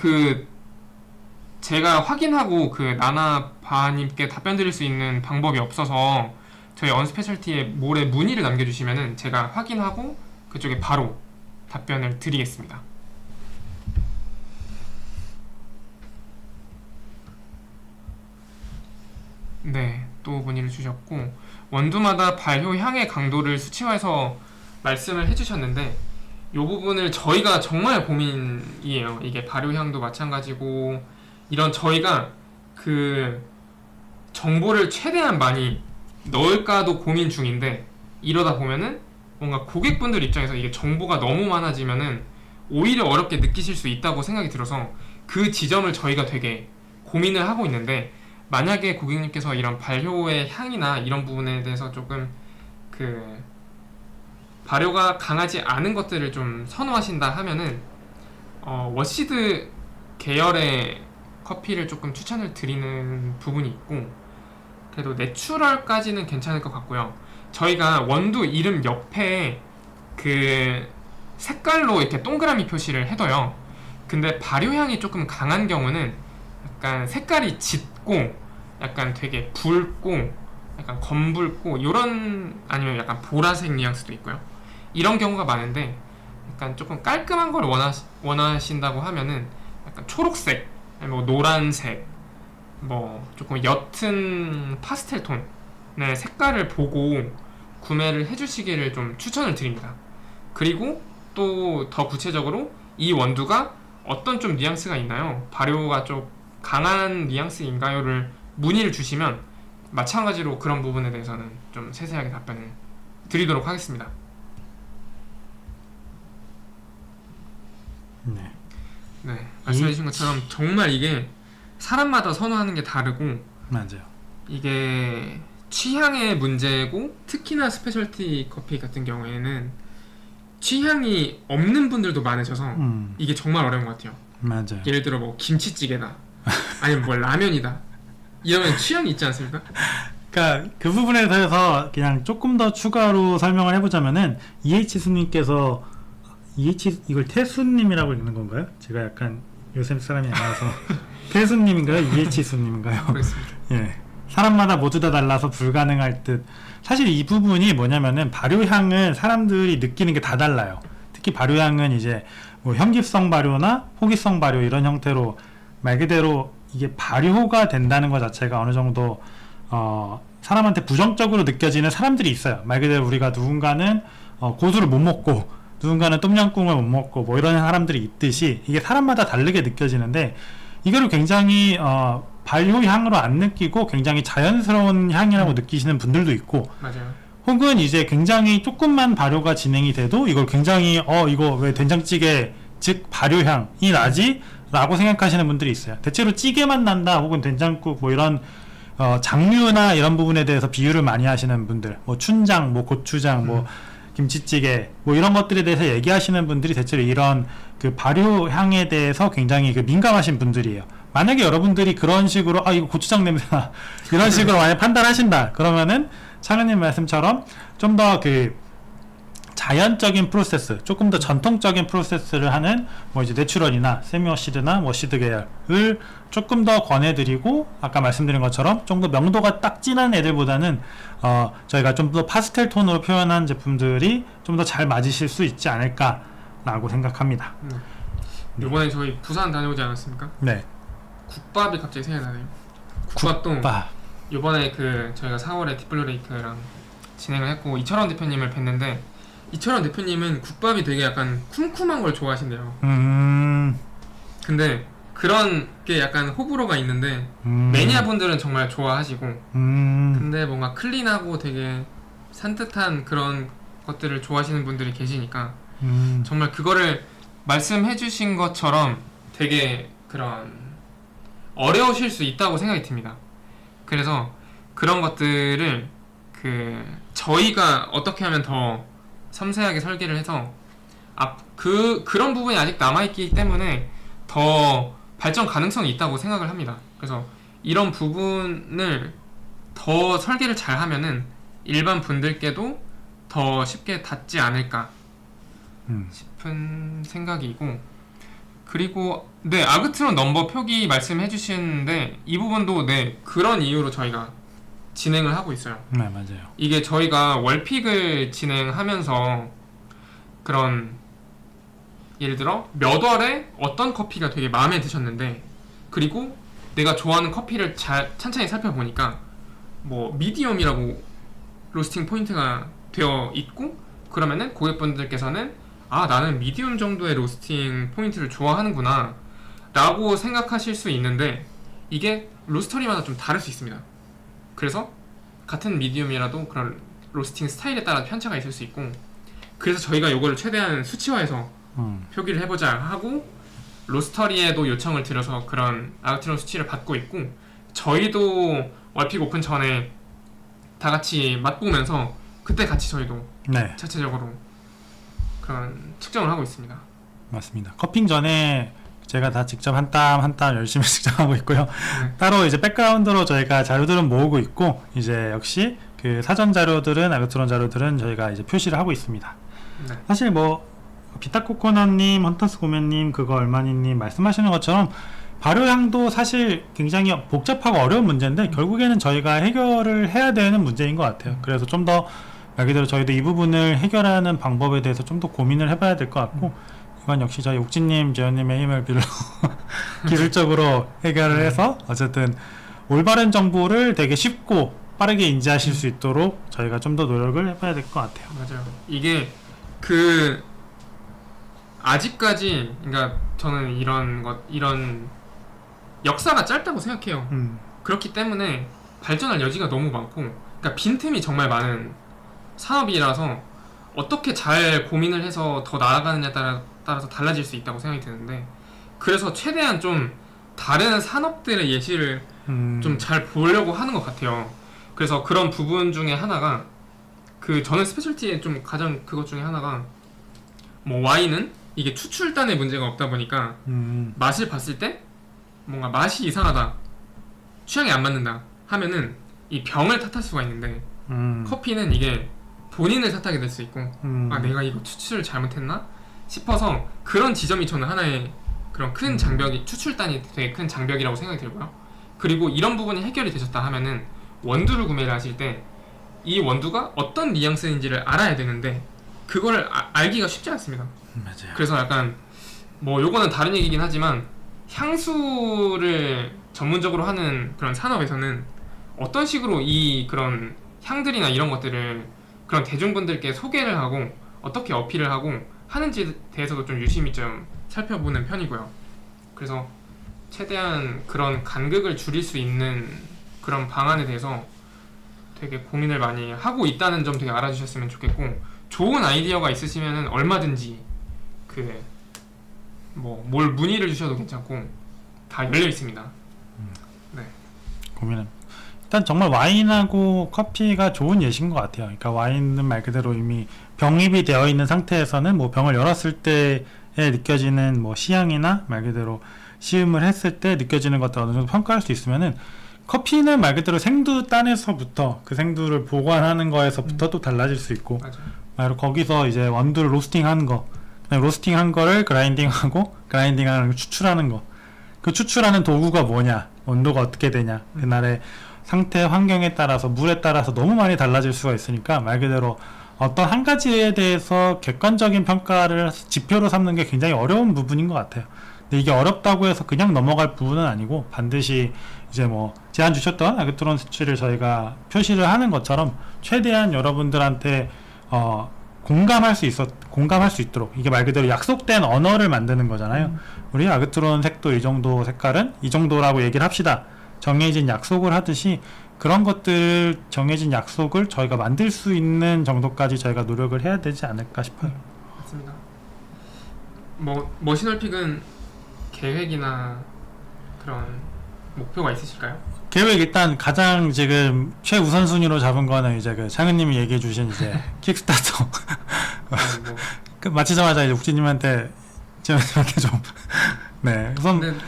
제가 확인하고 나나바님께 답변 드릴 수 있는 방법이 없어서 저희 언스페셜티에 몰에 문의를 남겨주시면은 제가 확인하고 그쪽에 바로 답변을 드리겠습니다. 네, 또 문의를 주셨고, 원두마다 발효 향의 강도를 수치화해서 말씀을 해주셨는데, 이 부분을 저희가 정말 고민이에요. 이게 발효향도 마찬가지고, 이런 저희가 정보를 최대한 많이 넣을까도 고민 중인데, 이러다 보면은 뭔가 고객분들 입장에서 이게 정보가 너무 많아지면은 오히려 어렵게 느끼실 수 있다고 생각이 들어서 그 지점을 저희가 되게 고민을 하고 있는데, 만약에 고객님께서 이런 발효의 향이나 이런 부분에 대해서 조금 발효가 강하지 않은 것들을 좀 선호하신다 하면은 워시드 계열의 커피를 조금 추천을 드리는 부분이 있고, 그래도 내추럴까지는 괜찮을 것 같고요. 저희가 원두 이름 옆에 색깔로 이렇게 동그라미 표시를 해둬요. 근데 발효향이 조금 강한 경우는 약간 색깔이 짙고 약간 되게 붉고 약간 검붉고 요런, 아니면 약간 보라색 뉘앙스도 있고요. 이런 경우가 많은데, 약간 조금 깔끔한 걸 원하신다고 하면은 약간 초록색, 아니면 뭐 노란색, 뭐 조금 옅은 파스텔 톤의 색깔을 보고 구매를 해주시기를 좀 추천을 드립니다. 그리고 또 더 구체적으로 이 원두가 어떤 좀 뉘앙스가 있나요? 발효가 좀 강한 뉘앙스인가요?를 문의를 주시면 마찬가지로 그런 부분에 대해서는 좀 세세하게 답변을 드리도록 하겠습니다. 네, 말씀해 주신 것처럼 정말 이게 사람마다 선호하는 게 다르고, 맞아요. 이게 취향의 문제고, 특히나 스페셜티 커피 같은 경우에는 취향이 없는 분들도 많으셔서 이게 정말 어려운 것 같아요. 맞아요. 예를 들어 뭐 김치찌개다, 아니면 뭐 라면이다, 이러면 취향이 있지 않습니까? 그러니까 그 부분에 대해서 그냥 조금 더 추가로 설명을 해보자면은 EH수님께서 이걸 태수님이라고 읽는 건가요? 제가 약간 요새 사람이 아니라서 태수님인가요? EH수님인가요? 그렇습니다. 예, 사람마다 모두 다 달라서 불가능할 듯. 사실 이 부분이 뭐냐면은 발효향은 사람들이 느끼는 게 다 달라요. 특히 발효향은 이제 뭐 현기성 발효나 호기성 발효 이런 형태로 말 그대로 이게 발효가 된다는 것 자체가 어느 정도 사람한테 부정적으로 느껴지는 사람들이 있어요. 말 그대로 우리가 누군가는 고수를 못 먹고 누군가는 똠양꿍을 못 먹고 뭐 이런 사람들이 있듯이 이게 사람마다 다르게 느껴지는데, 이거를 굉장히 발효향으로 안 느끼고 굉장히 자연스러운 향이라고 느끼시는 분들도 있고, 맞아요. 혹은 이제 굉장히 조금만 발효가 진행이 돼도 이걸 굉장히 이거 왜 된장찌개 즉 발효향이 나지? 라고 생각하시는 분들이 있어요. 대체로 찌개만 난다 혹은 된장국 뭐 이런 장류나 이런 부분에 대해서 비유를 많이 하시는 분들, 뭐 춘장, 뭐 고추장, 뭐 김치찌개 뭐 이런 것들에 대해서 얘기하시는 분들이 대체로 이런 발효향에 대해서 굉장히 민감하신 분들이에요. 만약에 여러분들이 그런 식으로 이거 고추장 냄새나 이런 식으로 만약 판단하신다 그러면은 창현님 말씀처럼 좀 더 자연적인 프로세스, 조금 더 전통적인 프로세스를 하는 뭐 이제 내추럴이나 세미워시드나 워시드 계열을 조금 더 권해드리고, 아까 말씀드린 것처럼 좀 더 명도가 딱 진한 애들보다는 저희가 좀 더 파스텔 톤으로 표현한 제품들이 좀 더 잘 맞으실 수 있지 않을까라고 생각합니다. 이번에 저희 부산 다녀오지 않았습니까? 네. 국밥이 갑자기 생각나네요. 국밥도 이번에 그 저희가 4월에 딥블루레이크랑 진행을 했고 이철원 대표님을 뵀는데, 이철원 대표님은 국밥이 되게 약간 쿰쿰한 걸 좋아하신대요. 근데 그런 게 약간 호불호가 있는데 매니아분들은 정말 좋아하시고, 근데 뭔가 클린하고 되게 산뜻한 그런 것들을 좋아하시는 분들이 계시니까 정말 그거를 말씀해 주신 것처럼 되게 그런 어려우실 수 있다고 생각이 듭니다. 그래서 그런 것들을 저희가 어떻게 하면 더 섬세하게 설계를 해서 그런 부분이 아직 남아있기 때문에 더 발전 가능성이 있다고 생각을 합니다. 그래서 이런 부분을 더 설계를 잘 하면은 일반 분들께도 더 쉽게 닿지 않을까 싶은 생각이고, 그리고 네, 아그트론 넘버 표기 말씀해 주시는데 이 부분도 네, 그런 이유로 저희가 진행을 하고 있어요. 네, 맞아요. 이게 저희가 월픽을 진행하면서 그런, 예를 들어 몇 월에 어떤 커피가 되게 마음에 드셨는데, 그리고 내가 좋아하는 커피를 천천히 살펴보니까 뭐 미디엄이라고 로스팅 포인트가 되어 있고, 그러면은 고객분들께서는 나는 미디움 정도의 로스팅 포인트를 좋아하는구나 라고 생각하실 수 있는데, 이게 로스터리마다 좀 다를 수 있습니다. 그래서 같은 미디움이라도 그런 로스팅 스타일에 따라 편차가 있을 수 있고, 그래서 저희가 이거를 최대한 수치화해서 표기를 해보자 하고 로스터리에도 요청을 드려서 그런 아그트론 수치를 받고 있고, 저희도 월픽 오픈 전에 다 같이 맛보면서 그때 같이 저희도 네, 자체적으로 그런 측정을 하고 있습니다. 맞습니다. 커핑 전에 제가 다 직접 한 땀 한 땀 열심히 측정하고 있고요. 따로 이제 백그라운드로 저희가 자료들은 모으고 있고, 이제 역시 그 사전 자료들은, 아그트론 자료들은 저희가 이제 표시를 하고 있습니다. 네. 사실 뭐 비타코코넛님, 헌터스 고면님, 그거 얼마니님 말씀하시는 것처럼 발효량도 사실 굉장히 복잡하고 어려운 문제인데 결국에는 저희가 해결을 해야 되는 문제인 것 같아요. 그래서 좀 더 말 그대로 저희도 이 부분을 해결하는 방법에 대해서 좀 더 고민을 해봐야 될 것 같고, 이건 역시 저희 옥진님, 재현님의 힘을 빌려 기술적으로 해결을 해서 어쨌든 올바른 정보를 되게 쉽고 빠르게 인지하실 수 있도록 저희가 좀 더 노력을 해봐야 될 것 같아요. 맞아요. 이게 아직까지, 그러니까 저는 이런 역사가 짧다고 생각해요. 그렇기 때문에 발전할 여지가 너무 많고, 그러니까 빈틈이 정말 많은 산업이라서 어떻게 잘 고민을 해서 더 나아가느냐에 따라서 달라질 수 있다고 생각이 드는데, 그래서 최대한 좀 다른 산업들의 예시를 좀 잘 보려고 하는 것 같아요. 그래서 그런 부분 중에 하나가 저는 스페셜티의 좀 가장 그것 중에 하나가, 뭐 와인은 이게 추출단의 문제가 없다 보니까 맛을 봤을 때 뭔가 맛이 이상하다, 취향이 안 맞는다 하면은 이 병을 탓할 수가 있는데, 커피는 이게 본인을 탓하게 될 수 있고, 내가 이거 추출을 잘못했나 싶어서 그런 지점이 저는 하나의 그런 큰 장벽이, 추출단이 되게 큰 장벽이라고 생각이 들고요. 그리고 이런 부분이 해결이 되셨다 하면은 원두를 구매를 하실 때 이 원두가 어떤 뉘앙스인지를 알아야 되는데 그거를 알기가 쉽지 않습니다. 맞아요. 그래서 약간 뭐 요거는 다른 얘기긴 하지만, 향수를 전문적으로 하는 그런 산업에서는 어떤 식으로 이 그런 향들이나 이런 것들을 그런 대중분들께 소개를 하고 어떻게 어필을 하고 하는지에 대해서도 좀 유심히 좀 살펴보는 편이고요. 그래서 최대한 그런 간극을 줄일 수 있는 그런 방안에 대해서 되게 고민을 많이 하고 있다는 점 되게 알아주셨으면 좋겠고, 좋은 아이디어가 있으시면은 얼마든지 뭘 문의를 주셔도 괜찮고 다 열려 있습니다. 네. 고민은 일단 정말 와인하고 커피가 좋은 예시인 것 같아요. 그러니까 와인은 말 그대로 이미 병입이 되어 있는 상태에서는 뭐 병을 열었을 때에 느껴지는 뭐 시향이나 말 그대로 시음을 했을 때 느껴지는 것들 어느 정도 평가할 수 있으면은, 커피는 말 그대로 생두 딴에서부터 그 생두를 보관하는 거에서부터 또 달라질 수 있고, 맞아요. 거기서 이제 원두를 로스팅한 거, 그다음에 로스팅한 거를 그라인딩하고 그라인딩하는 걸 추출하는 거. 그 추출하는 도구가 뭐냐, 온도가 어떻게 되냐, 그날의 상태, 환경에 따라서, 물에 따라서 너무 많이 달라질 수가 있으니까 말 그대로 어떤 한 가지에 대해서 객관적인 평가를 지표로 삼는 게 굉장히 어려운 부분인 것 같아요. 근데 이게 어렵다고 해서 그냥 넘어갈 부분은 아니고 반드시 이제 뭐 제안 주셨던 아그트론 수치를 저희가 표시를 하는 것처럼 최대한 여러분들한테 공감할 수 있도록, 이게 말 그대로 약속된 언어를 만드는 거잖아요. 우리 아그트론 색도 이 정도, 색깔은 이 정도라고 얘기를 합시다. 정해진 약속을 하듯이 그런 것들, 정해진 약속을 저희가 만들 수 있는 정도까지 저희가 노력을 해야 되지 않을까 싶어요. 맞습니다. 뭐 머신얼픽은 계획이나 그런 목표가 있으실까요? 계획 일단 가장 지금 최우선순위로 잡은 거는 이제 그 창현님이 얘기해 주신 이제 킥스타터 뭐 그 마치자마자 이제 욱진님한테 이렇게 좀 네, 우선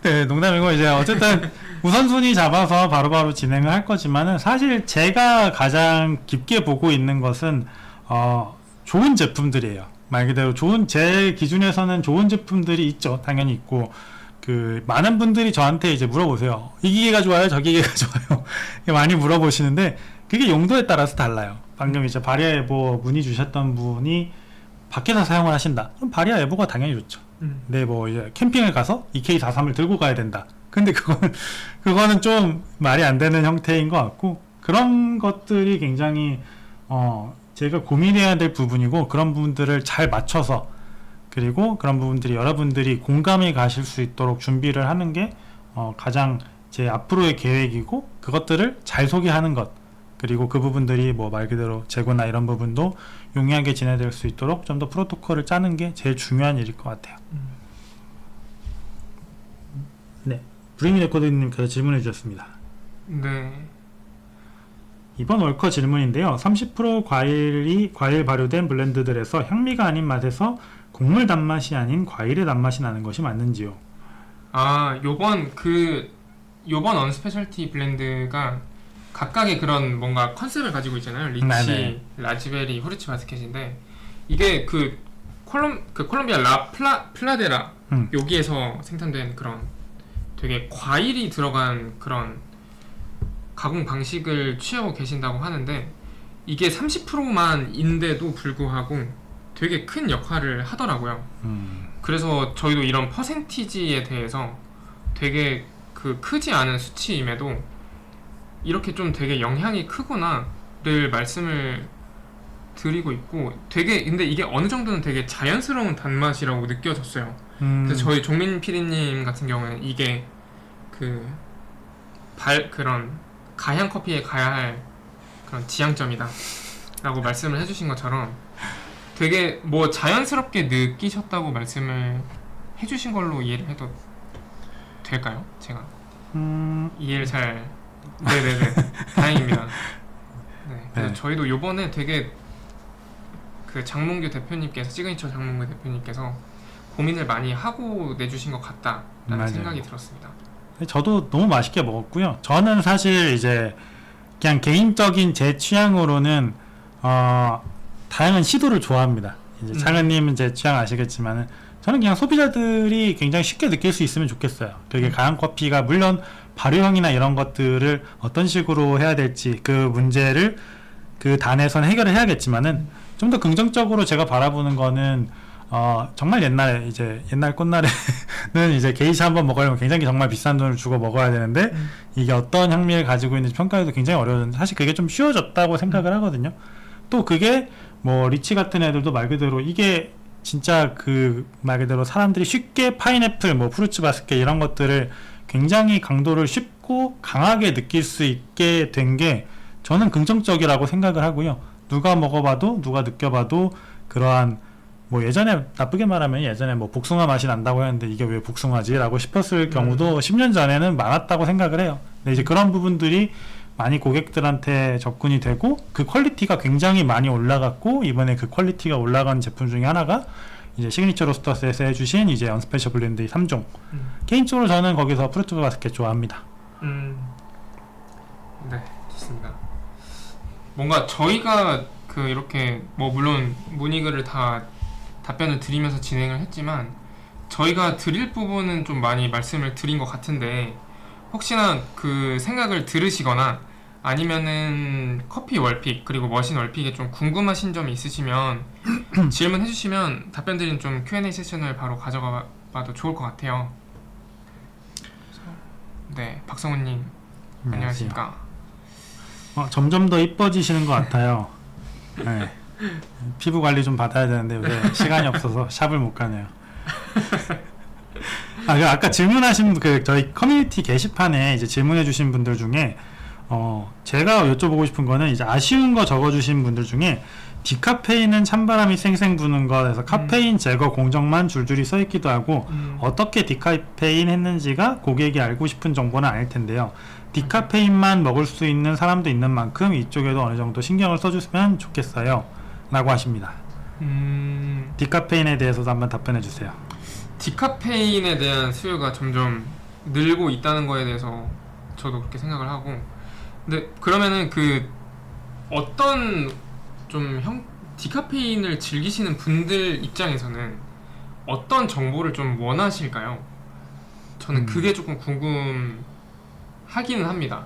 네, 농담이고 이제 어쨌든 우선순위 잡아서 바로바로 진행을 할 거지만은 사실 제가 가장 깊게 보고 있는 것은 좋은 제품들이에요. 말 그대로 제 기준에서는 좋은 제품들이 있죠. 당연히 있고, 그 많은 분들이 저한테 이제 물어보세요. 이 기계가 좋아요, 저 기계가 좋아요. 많이 물어보시는데 그게 용도에 따라서 달라요. 방금 이제 바리아 에보 문의 주셨던 분이 밖에서 사용을 하신다. 그럼 바리아 에보가 당연히 좋죠. 근데 뭐 이제 캠핑을 가서 EK43을 들고 가야 된다. 근데 그거는 좀 말이 안 되는 형태인 것 같고, 그런 것들이 굉장히 제가 고민해야 될 부분이고, 그런 부분들을 잘 맞춰서, 그리고 그런 부분들이 여러분들이 공감이 가실 수 있도록 준비를 하는 게 가장 제 앞으로의 계획이고, 그것들을 잘 소개하는 것, 그리고 그 부분들이 뭐 말 그대로 재고나 이런 부분도 용이하게 진행될 수 있도록 좀 더 프로토콜을 짜는 게 제일 중요한 일일 것 같아요. 네, 브링 레코드님께서 질문해 주셨습니다. 네. 이번 월커 질문인데요. 30% 과일 발효된 블렌드들에서 향미가 아닌 맛에서 곡물 단맛이 아닌 과일의 단맛이 나는 것이 맞는지요? 요번 언스페셜티 블렌드가 각각의 그런 뭔가 컨셉을 가지고 있잖아요. 리치, 네네. 라즈베리, 후르츠 바스켓인데, 이게 콜롬비아 플라데라 여기에서 생산된 그런 되게 과일이 들어간 그런 가공 방식을 취하고 계신다고 하는데, 이게 30%만인데도 불구하고 되게 큰 역할을 하더라고요. 그래서 저희도 이런 퍼센티지에 대해서 되게 크지 않은 수치임에도 이렇게 좀 되게 영향이 크구나를 말씀을 드리고 있고, 근데 이게 어느 정도는 되게 자연스러운 단맛이라고 느껴졌어요. 그래서 저희 종민 PD님 같은 경우는 이게 그런 가향 커피에 가야 할 그런 지향점이다 라고 말씀을 해주신 것처럼 되게 뭐 자연스럽게 느끼셨다고 말씀을 해주신 걸로 이해를 해도 될까요? 제가 이해를 잘 네네네 다행입니다. 네, 그래서 네. 저희도 요번에 되게 장몽규 대표님께서, 시그니처 장몽규 대표님께서 고민을 많이 하고 내주신 것 같다라는 맞아요. 생각이 들었습니다. 저도 너무 맛있게 먹었고요. 저는 사실 이제 그냥 개인적인 제 취향으로는 다양한 시도를 좋아합니다. 이제 창현님은 제 취향 아시겠지만은 저는 그냥 소비자들이 굉장히 쉽게 느낄 수 있으면 좋겠어요. 그게 가양 커피가 물론 발효형이나 이런 것들을 어떤 식으로 해야 될지 그 문제를 그 단에선 해결을 해야겠지만은 좀 더 긍정적으로 제가 바라보는 거는 정말 옛날 꽃날에는 이제 게이샤 한번 먹으려면 굉장히 정말 비싼 돈을 주고 먹어야 되는데 이게 어떤 향미를 가지고 있는지 평가해도 굉장히 어려웠는데, 사실 그게 좀 쉬워졌다고 생각을 하거든요. 또 그게 뭐 리치 같은 애들도 말 그대로 이게 진짜 말 그대로 사람들이 쉽게 파인애플, 뭐 프루츠 바스켓 이런 것들을 굉장히 강도를 쉽고 강하게 느낄 수 있게 된 게 저는 긍정적이라고 생각을 하고요. 누가 먹어봐도 누가 느껴봐도 그러한 뭐 예전에 나쁘게 말하면 예전에 뭐 복숭아 맛이 난다고 했는데 이게 왜 복숭아지? 라고 싶었을 경우도 10년 전에는 많았다고 생각을 해요. 근데 이제 그런 부분들이 많이 고객들한테 접근이 되고 그 퀄리티가 굉장히 많이 올라갔고, 이번에 그 퀄리티가 올라간 제품 중에 하나가 이제 시그니처 로스터스에서 해주신 이제 언스페셜 블렌드 3종. 개인적으로 저는 거기서 프루트 바스켓 좋아합니다. 네, 좋습니다. 뭔가 저희가 그 이렇게 뭐 물론 문의글을 다 답변을 드리면서 진행을 했지만 저희가 드릴 부분은 좀 많이 말씀을 드린 것 같은데 혹시나 그 생각을 들으시거나 아니면은 커피 월픽 그리고 머신 월픽에 좀 궁금하신 점이 있으시면 질문해 주시면 답변 드리는 좀 Q&A 세션을 바로 가져가 봐도 좋을 것 같아요. 네, 박성훈님 안녕하십니까? 점점 더 이뻐지시는 것 같아요. 네. 피부 관리 좀 받아야 되는데 요새 시간이 없어서 샵을 못 가네요. 아까 질문하신 저희 커뮤니티 게시판에 이제 질문해주신 분들 중에 제가 여쭤보고 싶은 거는 이제 아쉬운 거 적어주신 분들 중에 디카페인은 찬바람이 쌩쌩 부는 것에서 카페인 제거 공정만 줄줄이 써있기도 하고 어떻게 디카페인 했는지가 고객이 알고 싶은 정보는 아닐 텐데요. 디카페인만 먹을 수 있는 사람도 있는 만큼 이쪽에도 어느 정도 신경을 써줬으면 좋겠어요 라고 하십니다. 디카페인에 대해서도 한번 답변해 주세요. 디카페인에 대한 수요가 점점 늘고 있다는 거에 대해서 저도 그렇게 생각을 하고 근데 그러면은 그 어떤 좀 디카페인을 즐기시는 분들 입장에서는 어떤 정보를 좀 원하실까요? 저는 그게 조금 궁금하기는 합니다.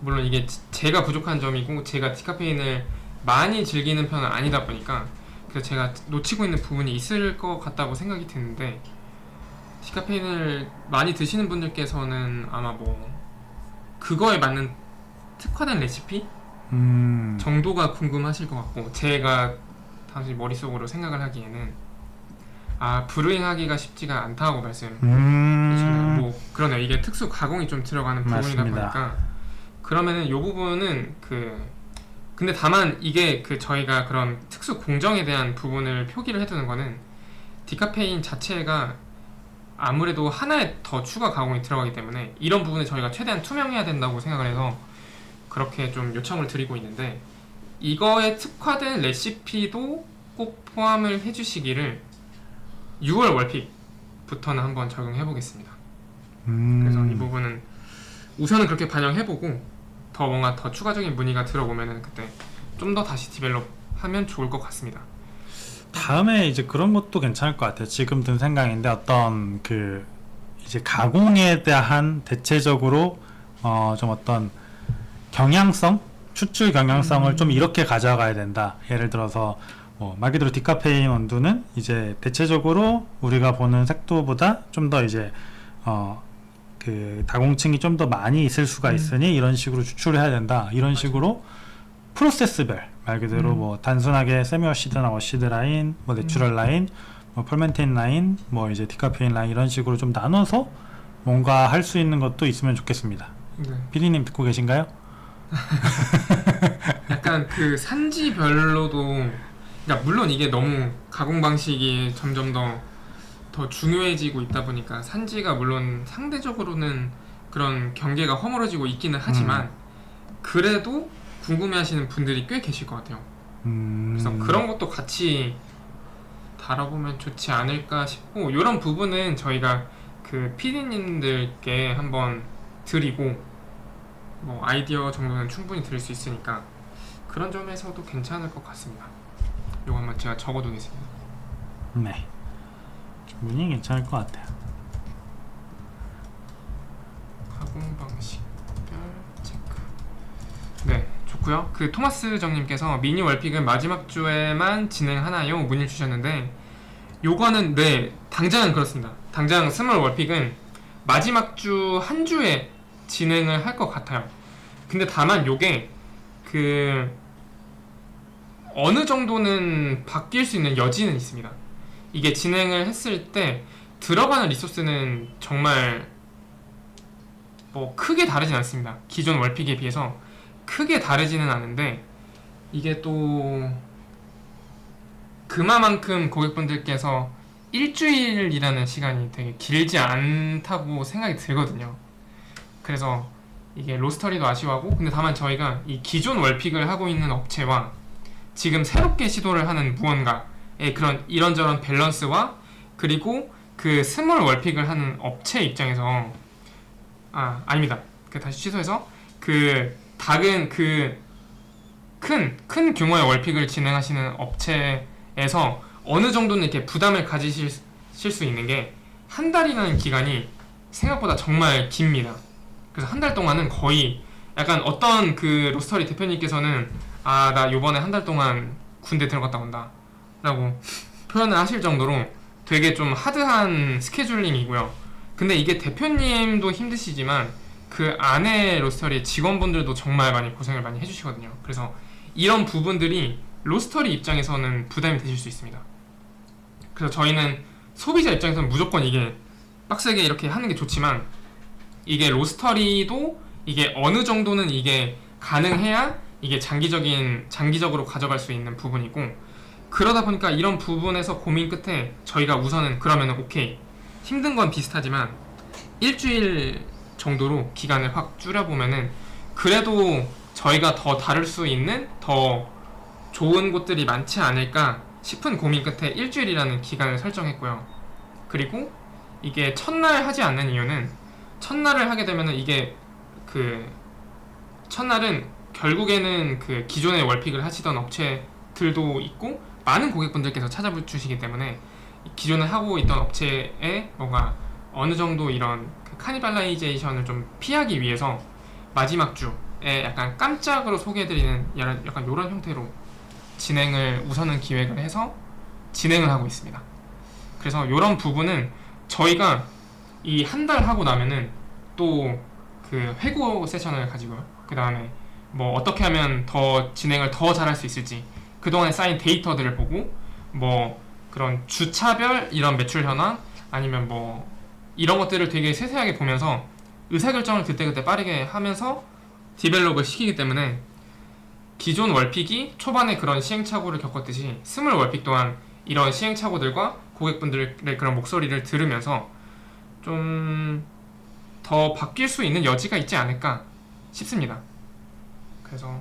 물론 이게 제가 부족한 점이고 제가 디카페인을 많이 즐기는 편은 아니다 보니까 그래서 제가 놓치고 있는 부분이 있을 것 같다고 생각이 드는데 디카페인을 많이 드시는 분들께서는 아마 뭐 그거에 맞는 특화된 레시피 정도가 궁금하실 것 같고 제가 당시 머릿속으로 생각을 하기에는 브루잉하기가 쉽지가 않다고 말씀해주시네요. 뭐 그러네요. 이게 특수 가공이 좀 들어가는 부분이다 맞습니다. 보니까 그러면은 이 부분은 근데 다만 이게 저희가 그런 특수 공정에 대한 부분을 표기를 해두는 거는 디카페인 자체가 아무래도 하나에 더 추가 가공이 들어가기 때문에 이런 부분에 저희가 최대한 투명해야 된다고 생각을 해서 그렇게 좀 요청을 드리고 있는데 이거에 특화된 레시피도 꼭 포함을 해주시기를 6월 월픽부터는 한번 적용해 보겠습니다. 그래서 이 부분은 우선은 그렇게 반영해보고 더 뭔가 더 추가적인 문의가 들어오면은 그때 좀 더 다시 디벨롭하면 좋을 것 같습니다. 다음에 이제 그런 것도 괜찮을 것 같아요. 지금 든 생각인데 어떤 이제 가공에 대한 대체적으로 좀 어떤 경향성, 추출 경향성을 좀 이렇게 가져가야 된다. 예를 들어서 말 그대로 디카페인 원두는 이제 대체적으로 우리가 보는 색도보다 좀 더 이제 다공층이 좀 더 많이 있을 수가 있으니 이런 식으로 추출을 해야 된다. 이런 식으로 프로세스별 말 그대로 뭐 단순하게 세미워시드나 워시드 라인, 뭐 내추럴 라인, 뭐 펄멘테인 라인, 뭐 이제 디카페인 라인 이런 식으로 좀 나눠서 뭔가 할 수 있는 것도 있으면 좋겠습니다. 네. 피디님 듣고 계신가요? 약간 산지별로도 그러니까 물론 이게 너무 가공 방식이 점점 더 중요해지고 있다 보니까 산지가 물론 상대적으로는 그런 경계가 허물어지고 있기는 하지만 그래도 궁금해하시는 분들이 꽤 계실 것 같아요. 그래서 그런 것도 같이 다뤄보면 좋지 않을까 싶고 이런 부분은 저희가 PD님들께 한번 드리고 뭐 아이디어 정도는 충분히 드릴 수 있으니까 그런 점에서도 괜찮을 것 같습니다. 이거 한번 제가 적어두겠습니다. 네, 충분히 괜찮을 것 같아요. 가공 방식별 체크. 네, 좋고요. 토마스 정님께서 미니 월픽은 마지막 주에만 진행하나요? 문의를 주셨는데 요거는 네, 당장은 그렇습니다. 당장 스몰 월픽은 마지막 주 한 주에 진행을 할 것 같아요. 근데 다만 요게 어느 정도는 바뀔 수 있는 여지는 있습니다. 이게 진행을 했을 때 들어가는 리소스는 정말 뭐 크게 다르진 않습니다. 기존 월픽에 비해서 크게 다르지는 않은데 이게 또 그만큼 고객분들께서 일주일이라는 시간이 되게 길지 않다고 생각이 들거든요. 그래서 이게 로스터리도 아쉬워하고 근데 다만 저희가 이 기존 월픽을 하고 있는 업체와 지금 새롭게 시도를 하는 무언가의 그런 이런저런 밸런스와 그리고 스몰 월픽을 하는 업체 입장에서 아닙니다. 다시 취소해서 닭은 큰 규모의 월픽을 진행하시는 업체에서 어느 정도는 이렇게 부담을 가지실 수 있는 게 한 달이라는 기간이 생각보다 정말 깁니다. 그래서 한 달 동안은 거의 약간 어떤 그 로스터리 대표님께서는 나 요번에 한 달 동안 군대 들어갔다 온다 라고 표현을 하실 정도로 되게 좀 하드한 스케줄링이고요. 근데 이게 대표님도 힘드시지만 그 안에 로스터리 직원분들도 정말 많이 고생을 많이 해주시거든요. 그래서 이런 부분들이 로스터리 입장에서는 부담이 되실 수 있습니다. 그래서 저희는 소비자 입장에서는 무조건 이게 빡세게 이렇게 하는 게 좋지만 이게 로스터리도 이게 어느 정도는 이게 가능해야 이게 장기적으로 가져갈 수 있는 부분이고, 그러다 보니까 이런 부분에서 고민 끝에 저희가 우선은 그러면은 오케이, 힘든 건 비슷하지만 일주일 정도로 기간을 확 줄여보면은 그래도 저희가 더 다룰 수 있는 더 좋은 곳들이 많지 않을까 싶은 고민 끝에 일주일이라는 기간을 설정했고요. 그리고 이게 첫날 하지 않는 이유는, 첫날을 하게 되면은 이게 그 첫날은 결국에는 그 기존의 월픽을 하시던 업체들도 있고 많은 고객분들께서 찾아주시기 때문에 기존에 하고 있던 업체에 뭔가 어느 정도 이런 그 카니발라이제이션을 좀 피하기 위해서 마지막 주에 약간 깜짝으로 소개해드리는 약간 이런 형태로 진행을 우선은 기획을 해서 진행을 하고 있습니다. 그래서 이런 부분은 저희가 이 한 달 하고 나면은 또 그 회고 세션을 가지고요. 그 다음에 뭐 어떻게 하면 더 진행을 더 잘할 수 있을지, 그동안에 쌓인 데이터들을 보고 뭐 그런 주차별 이런 매출 현황 아니면 뭐 이런 것들을 되게 세세하게 보면서 의사결정을 그때그때 빠르게 하면서 디벨롭을 시키기 때문에 기존 월픽이 초반에 그런 시행착오를 겪었듯이 스물 월픽 또한 이런 시행착오들과 고객분들의 그런 목소리를 들으면서 좀 더 바뀔 수 있는 여지가 있지 않을까 싶습니다. 그래서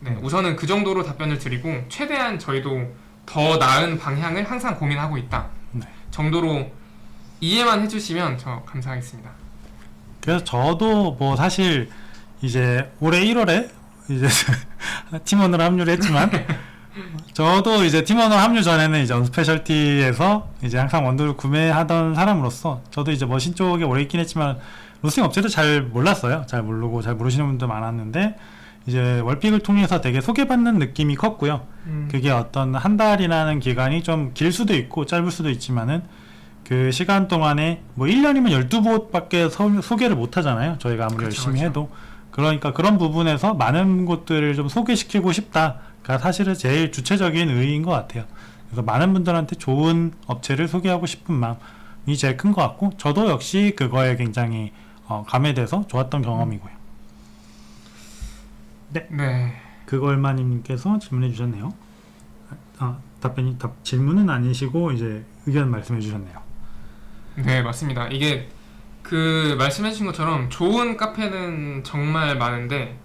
네, 우선은 그 정도로 답변을 드리고 최대한 저희도 더 나은 방향을 항상 고민하고 있다 정도로 이해만 해주시면 저 감사하겠습니다. 그래서 저도 뭐 사실 이제 올해 1월에 이제 팀원으로 합류를 했지만 저도 이제 팀원으로 합류 전에는 이제 언스페셜티에서 이제 항상 원두를 구매하던 사람으로서 저도 이제 머신 쪽에 오래 있긴 했지만 로스팅 업체도 잘 몰랐어요. 잘 모르고 잘 모르시는 분도 많았는데 이제 월픽을 통해서 되게 소개받는 느낌이 컸고요. 그게 어떤 한 달이라는 기간이 좀 길 수도 있고 짧을 수도 있지만은 그 시간 동안에 뭐 1년이면 12곳밖에 소개를 못 하잖아요. 저희가 아무리 열심히 해도. 그러니까 그런 부분에서 많은 곳들을 좀 소개시키고 싶다가 사실은 제일 주체적인 의의인 것 같아요. 그래서 많은 분들한테 좋은 업체를 소개하고 싶은 마음이 제일 큰 것 같고, 저도 역시 그거에 굉장히 감회돼서 좋았던 경험이고요. 네. 그걸마님께서 질문해 주셨네요. 질문은 아니시고 이제 의견 말씀해 주셨네요. 네, 맞습니다. 이게 그 말씀해주신 것처럼 좋은 카페는 정말 많은데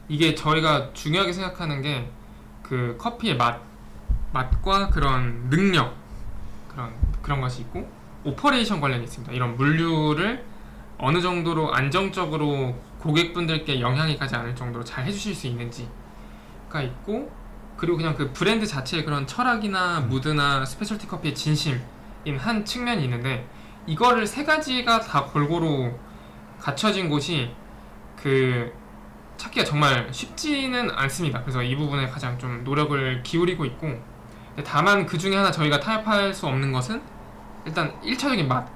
이게 저희가 중요하게 생각하는 게 그 커피의 맛과 그런 능력 그런 것이 있고 오퍼레이션 관련이 있습니다. 이런 물류를 어느 정도로 안정적으로 고객분들께 영향이 가지 않을 정도로 잘 해주실 수 있는지가 있고, 그리고 그냥 그 브랜드 자체의 그런 철학이나 무드나 스페셜티 커피의 진심인 한 측면이 있는데, 이거를 세 가지가 다 골고루 갖춰진 곳이 그 찾기가 정말 쉽지는 않습니다. 그래서 이 부분에 가장 좀 노력을 기울이고 있고, 다만 그 중에 하나 저희가 타협할 수 없는 것은 일단 1차적인 맛.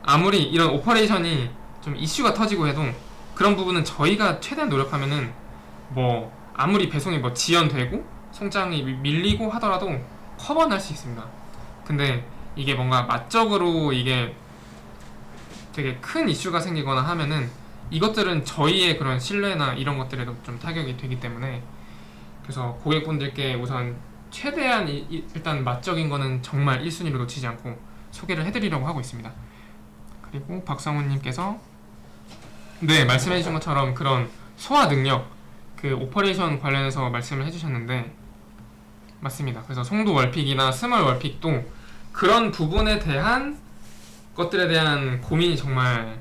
아무리 이런 오퍼레이션이 좀 이슈가 터지고 해도 그런 부분은 저희가 최대한 노력하면은 뭐 아무리 배송이 뭐 지연되고 송장이 밀리고 하더라도 커버는 할 수 있습니다. 근데 이게 뭔가 맛적으로 이게 되게 큰 이슈가 생기거나 하면은 이것들은 저희의 그런 신뢰나 이런 것들에도 좀 타격이 되기 때문에, 그래서 고객분들께 우선 최대한 일단 맛적인 거는 정말 1순위로 놓치지 않고 소개를 해드리려고 하고 있습니다. 그리고 박성훈님께서 네, 말씀해주신 것처럼 그런 소화 능력, 그 오퍼레이션 관련해서 말씀을 해주셨는데 맞습니다. 그래서 송도 월픽이나 스몰 월픽도 그런 부분에 대한 것들에 대한 고민이 정말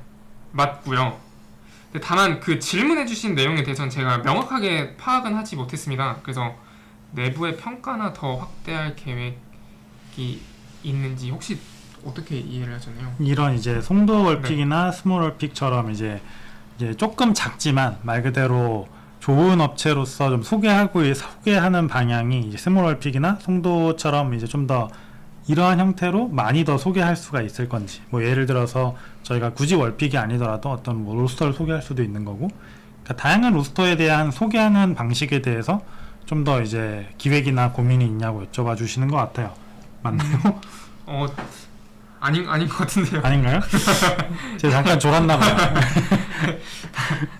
맞고요. 근데 다만 그 질문해주신 내용에 대해서는 제가 명확하게 파악은 하지 못했습니다. 그래서 내부의 평가나 더 확대할 계획이 있는지 혹시 어떻게 이해를 하셨나요? 이런 이제 송도 월픽이나 스몰 월픽처럼 이제 조금 작지만 말 그대로 좋은 업체로서 좀 소개하는 방향이 이제 스몰 월픽이나 송도처럼 이제 좀 더 이러한 형태로 많이 더 소개할 수가 있을 건지, 뭐 예를 들어서 저희가 굳이 월픽이 아니더라도 어떤 뭐 로스터를 소개할 수도 있는 거고, 그러니까 다양한 로스터에 대한 소개하는 방식에 대해서 좀 더 이제 기획이나 고민이 있냐고 여쭤봐 주시는 것 같아요. 맞나요? 아닌 것 같은데요. 아닌가요? 제가 잠깐 졸았나 봐요.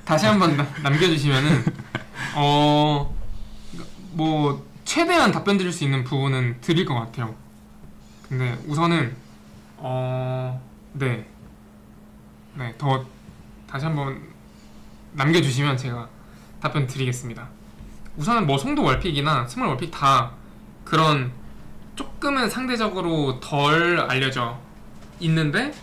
다시 한번 남겨주시면은 뭐 최대한 답변 드릴 수 있는 부분은 드릴 것 같아요. 근데 우선은 더 다시 한번 남겨주시면 제가 답변 드리겠습니다. 우선은 뭐 송도 월픽이나 스몰 월픽 다 그런 조금은 상대적으로 덜 알려져 있는데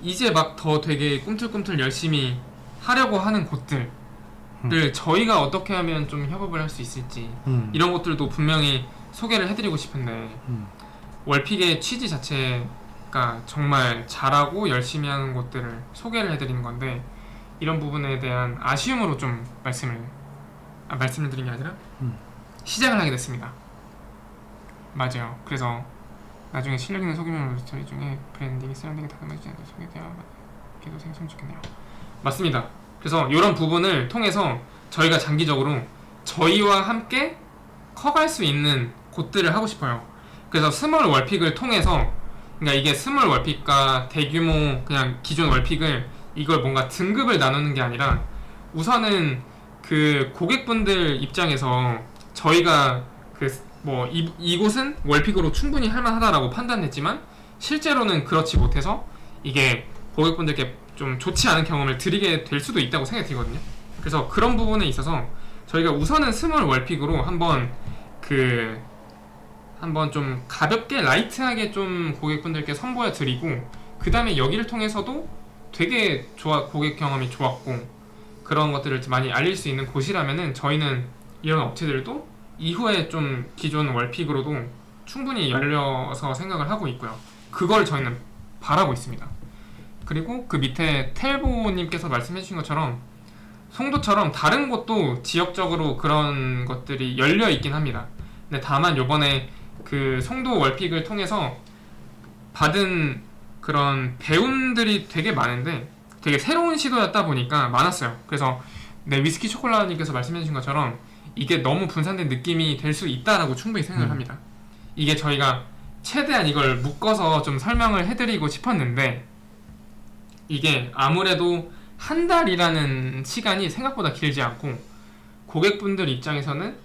이제 막 더 되게 꿈틀꿈틀 열심히 하려고 하는 곳들을 저희가 어떻게 하면 좀 협업을 할 수 있을지 이런 것들도 분명히 소개를 해드리고 싶은데 월픽의 취지 자체가 정말 잘하고 열심히 하는 곳들을 소개를 해드리는 건데 이런 부분에 대한 아쉬움으로 좀 말씀을 드린 게 아니라 시작을 하게 됐습니다. 맞아요. 그래서 나중에 실력 있는 소규모 로스터리 중에 브랜딩이 세련되게 다듬어지지 않는 소개되어도 생겼으면 좋겠네요. 맞습니다. 그래서 이런 부분을 통해서 저희가 장기적으로 저희와 함께 커갈 수 있는 곳들을 하고 싶어요. 그래서 스몰 월픽을 통해서, 그러니까 이게 스몰 월픽과 대규모 그냥 기존 월픽을 이걸 뭔가 등급을 나누는 게 아니라 우선은 그 고객분들 입장에서 저희가 이곳은 월픽으로 충분히 할만하다라고 판단했지만 실제로는 그렇지 못해서 이게 고객분들께 좀 좋지 않은 경험을 드리게 될 수도 있다고 생각이 들거든요. 그래서 그런 부분에 있어서 저희가 우선은 스몰 월픽으로 한번 좀 가볍게 라이트하게 좀 고객분들께 선보여 드리고 그 다음에 여기를 통해서도 되게 고객 경험이 좋았고 그런 것들을 많이 알릴 수 있는 곳이라면은 저희는 이런 업체들도 이후에 좀 기존 월픽으로도 충분히 열려서 생각을 하고 있고요. 그걸 저희는 바라고 있습니다. 그리고 그 밑에 텔보님께서 말씀해주신 것처럼 송도처럼 다른 곳도 지역적으로 그런 것들이 열려 있긴 합니다. 근데 다만 요번에 그 송도 월픽을 통해서 받은 그런 배움들이 되게 많은데 되게 새로운 시도였다 보니까 많았어요. 그래서 위스키 초콜릿님께서 말씀해주신 것처럼 이게 너무 분산된 느낌이 될 수 있다라고 충분히 생각을 합니다. 이게 저희가 최대한 이걸 묶어서 좀 설명을 해드리고 싶었는데 이게 아무래도 한 달이라는 시간이 생각보다 길지 않고 고객분들 입장에서는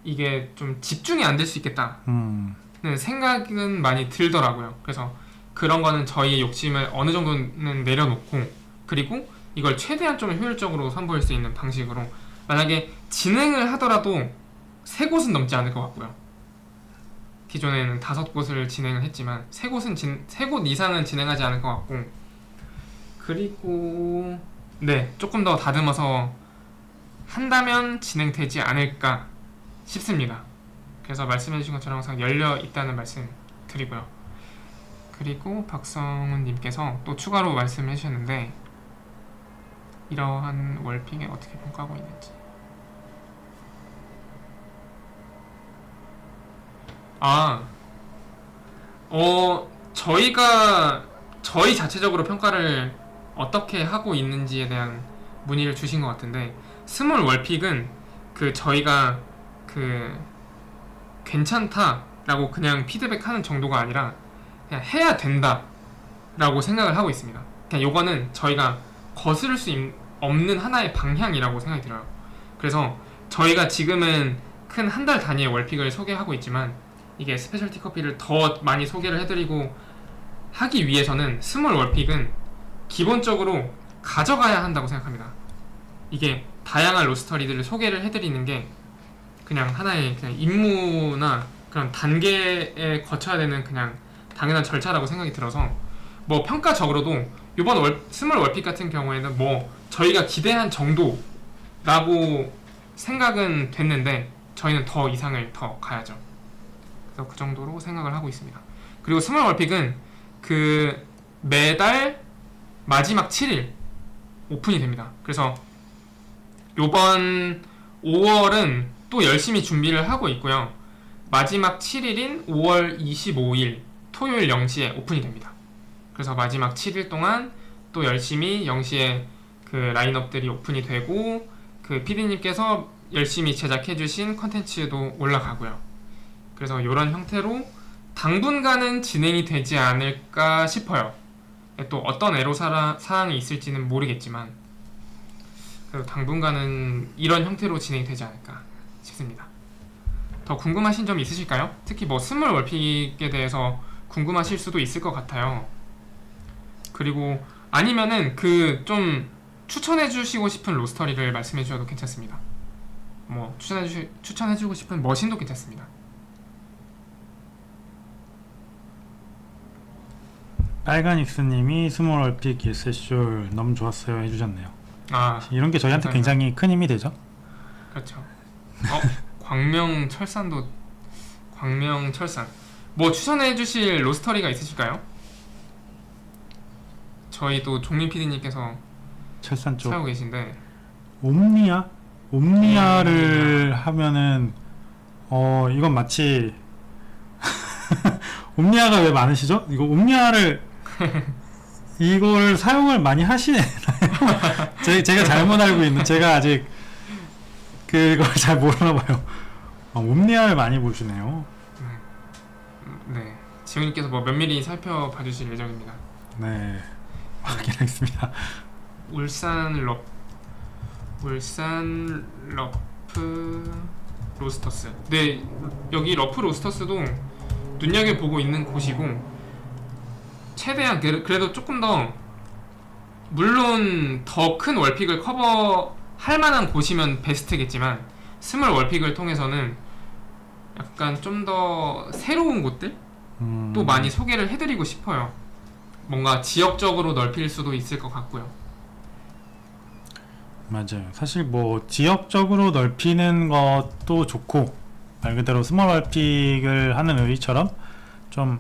이게 좀 집중이 안 될 수 있겠다는 생각은 많이 들더라고요. 그래서 그런 거는 저희의 욕심을 어느 정도는 내려놓고 그리고 이걸 최대한 좀 효율적으로 선보일 수 있는 방식으로 만약에 진행을 하더라도 3곳은 넘지 않을 것 같고요. 기존에는 5곳을 진행을 했지만 3곳 이상은 진행하지 않을 것 같고 그리고 조금 더 다듬어서 한다면 진행되지 않을까 싶습니다. 그래서 말씀해주신 것처럼 항상 열려 있다는 말씀 드리고요. 그리고 박성훈 님께서 또 추가로 말씀을 해주셨는데 이러한 월픽에 어떻게 평가하고 있는지 저희가 저희 자체적으로 평가를 어떻게 하고 있는지에 대한 문의를 주신 것 같은데 스몰 월픽은 저희가 괜찮다라고 그냥 피드백하는 정도가 아니라 그냥 해야 된다라고 생각을 하고 있습니다. 그냥 요거는 저희가 거스를 수 없는 하나의 방향이라고 생각이 들어요. 그래서 저희가 지금은 큰 한 달 단위의 월픽을 소개하고 있지만 이게 스페셜티 커피를 더 많이 소개를 해드리고 하기 위해서는 스몰 월픽은 기본적으로 가져가야 한다고 생각합니다. 이게 다양한 로스터리들을 소개를 해드리는 게 그냥 하나의 임무나 그런 단계에 거쳐야 되는 그냥 당연한 절차라고 생각이 들어서 뭐 평가적으로도 이번 스몰 월픽 같은 경우에는 뭐 저희가 기대한 정도라고 생각은 됐는데 저희는 더 이상을 더 가야죠. 그래서 그 정도로 생각을 하고 있습니다. 그리고 스몰 월픽은 그 매달 마지막 7일 오픈이 됩니다. 그래서 요번 5월은 또 열심히 준비를 하고 있고요. 마지막 7일인 5월 25일 토요일 0시에 오픈이 됩니다. 그래서 마지막 7일 동안 또 열심히 0시에 그 라인업들이 오픈이 되고 그 PD님께서 열심히 제작해주신 컨텐츠도 올라가고요. 그래서 이런 형태로 당분간은 진행이 되지 않을까 싶어요. 또 어떤 애로사항이 있을지는 모르겠지만 그래도 당분간은 이런 형태로 진행이 되지 않을까 싶습니다. 더 궁금하신 점 있으실까요? 특히 뭐 스몰 월픽에 대해서 궁금하실 수도 있을 것 같아요. 그리고 아니면은 그 좀 추천해주시고 싶은 로스터리를 말씀해주셔도 괜찮습니다. 뭐 추천해주고 싶은 머신도 괜찮습니다. 빨간익스님이 스몰 월픽 ES쇼 너무 좋았어요 해주셨네요. 아, 이런 게 저희한테 감사합니다. 굉장히 큰 힘이 되죠. 그렇죠. 광명철산 뭐 추천해주실 로스터리가 있으실까요? 저희도 종민 PD님께서 철산 쪽 사고 계신데 옴니아를 하면은 이건 마치 옴니아가 왜 많으시죠? 이거 옴니아를 이걸 사용을 많이 하시나요? 제가 잘못 알고 있는 제가 아직 그걸 잘 모르나 봐요. 옴니아를 많이 보시네요. 네, 지훈님께서 뭐 면밀히 살펴봐 주실 예정입니다. 네, 확인하겠습니다. 울산 러프 로스터스. 네, 여기 러프 로스터스도 눈여겨보고 있는 곳이고 최대한 그래도 조금 더 물론 더 큰 월픽을 커버할 만한 곳이면 베스트겠지만 스몰 월픽을 통해서는 약간 좀 더 새로운 곳들 또 많이 소개를 해드리고 싶어요. 뭔가 지역적으로 넓힐 수도 있을 것 같고요. 맞아요. 사실 뭐 지역적으로 넓히는 것도 좋고 말 그대로 스몰 월픽을 하는 의의처럼 좀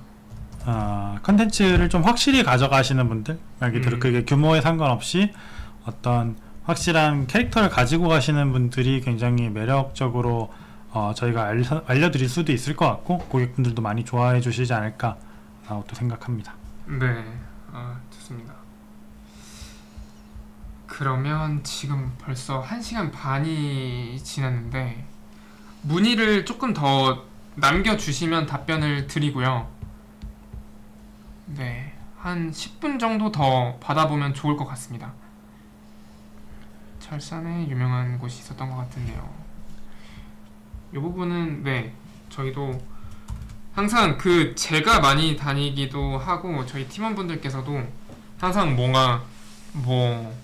컨텐츠를 좀 확실히 가져가시는 분들 말 그대로 그게 규모에 상관없이 어떤 확실한 캐릭터를 가지고 가시는 분들이 굉장히 매력적으로 저희가 알려드릴 수도 있을 것 같고 고객분들도 많이 좋아해 주시지 않을까 라고 또 생각합니다. 네, 좋습니다. 그러면 지금 벌써 1시간 반이 지났는데 문의를 조금 더 남겨주시면 답변을 드리고요. 네, 한 10분 정도 더 받아보면 좋을 것 같습니다. 철산에 유명한 곳이 있었던 것 같은데요. 이 부분은 네, 저희도 항상 그 제가 많이 다니기도 하고 저희 팀원분들께서도 항상 뭔가 뭐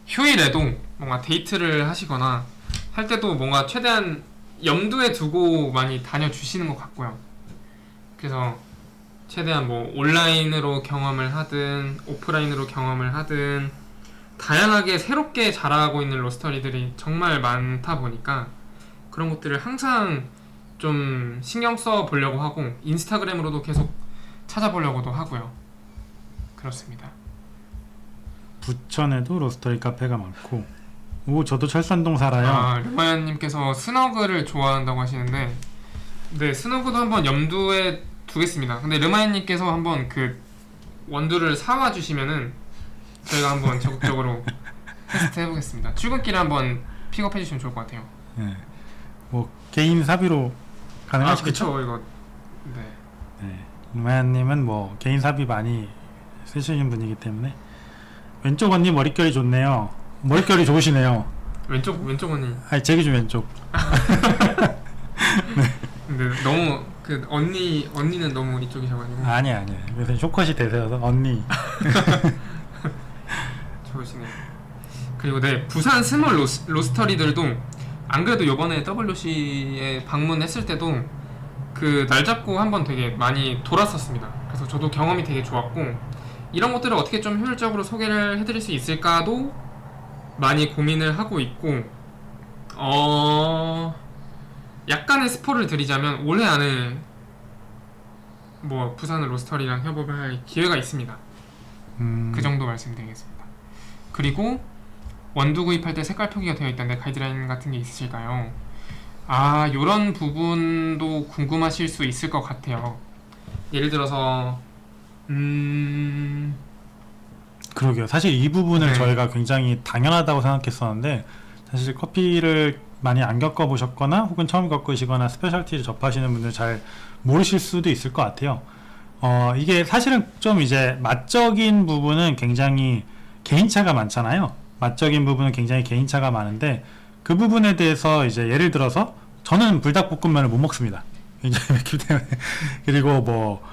휴일에도 뭔가 데이트를 하시거나 할 때도 뭔가 최대한 염두에 두고 많이 다녀주시는 것 같고요. 그래서 최대한 뭐 온라인으로 경험을 하든 오프라인으로 경험을 하든 다양하게 새롭게 자라고 있는 로스터리들이 정말 많다 보니까 그런 것들을 항상 좀 신경 써 보려고 하고 인스타그램으로도 계속 찾아보려고도 하고요. 그렇습니다. 부천에도 로스터리 카페가 많고 저도 철산동 살아요. 르마야님께서 스너그를 좋아한다고 하시는데 네, 스너그도 한번 염두에 두겠습니다. 근데 르마야님께서 한번 그 원두를 사와 주시면은 저희가 한번 적극적으로 테스트 해보겠습니다. 출근길에 한번 픽업해 주시면 좋을 것 같아요. 네. 뭐 개인 사비로 가능하시겠죠? 그쵸, 이거 네. 네. 루마야님은 뭐 개인 사비 많이 쓰시는 분이기 때문에 왼쪽 언니 머릿결이 좋네요. 머릿결이 좋으시네요. 왼쪽 언니. 아니 제게 좀 왼쪽. 근데 너무 그 언니는 너무 이쪽이셔가지고. 아니야. 요새 쇼컷이 대세여서 언니. 좋으시네요. 그리고 네, 부산 스몰 로스터리들도 안 그래도 요번에 WC에 방문했을 때도 그 날 잡고 한번 되게 많이 돌았었습니다. 그래서 저도 경험이 되게 좋았고 이런 것들을 어떻게 좀 효율적으로 소개를 해드릴 수 있을까도 많이 고민을 하고 있고, 약간의 스포를 드리자면 올해 안에 뭐 부산 로스터리랑 협업을 할 기회가 있습니다. 그 정도 말씀드리겠습니다. 그리고 원두 구입할 때 색깔 표기가 되어 있다는데 가이드라인 같은 게 있으실까요? 요런 부분도 궁금하실 수 있을 것 같아요. 예를 들어서 그러게요. 사실 이 부분을 네. 저희가 굉장히 당연하다고 생각했었는데 사실 커피를 많이 안 겪어보셨거나 혹은 처음 겪으시거나 스페셜티를 접하시는 분들 잘 모르실 수도 있을 것 같아요. 이게 사실은 좀 이제 맛적인 부분은 굉장히 개인차가 많잖아요. 맛적인 부분은 굉장히 개인차가 많은데 그 부분에 대해서 이제 예를 들어서 저는 불닭볶음면을 못 먹습니다. 굉장히 맵기 때문에. 그리고 뭐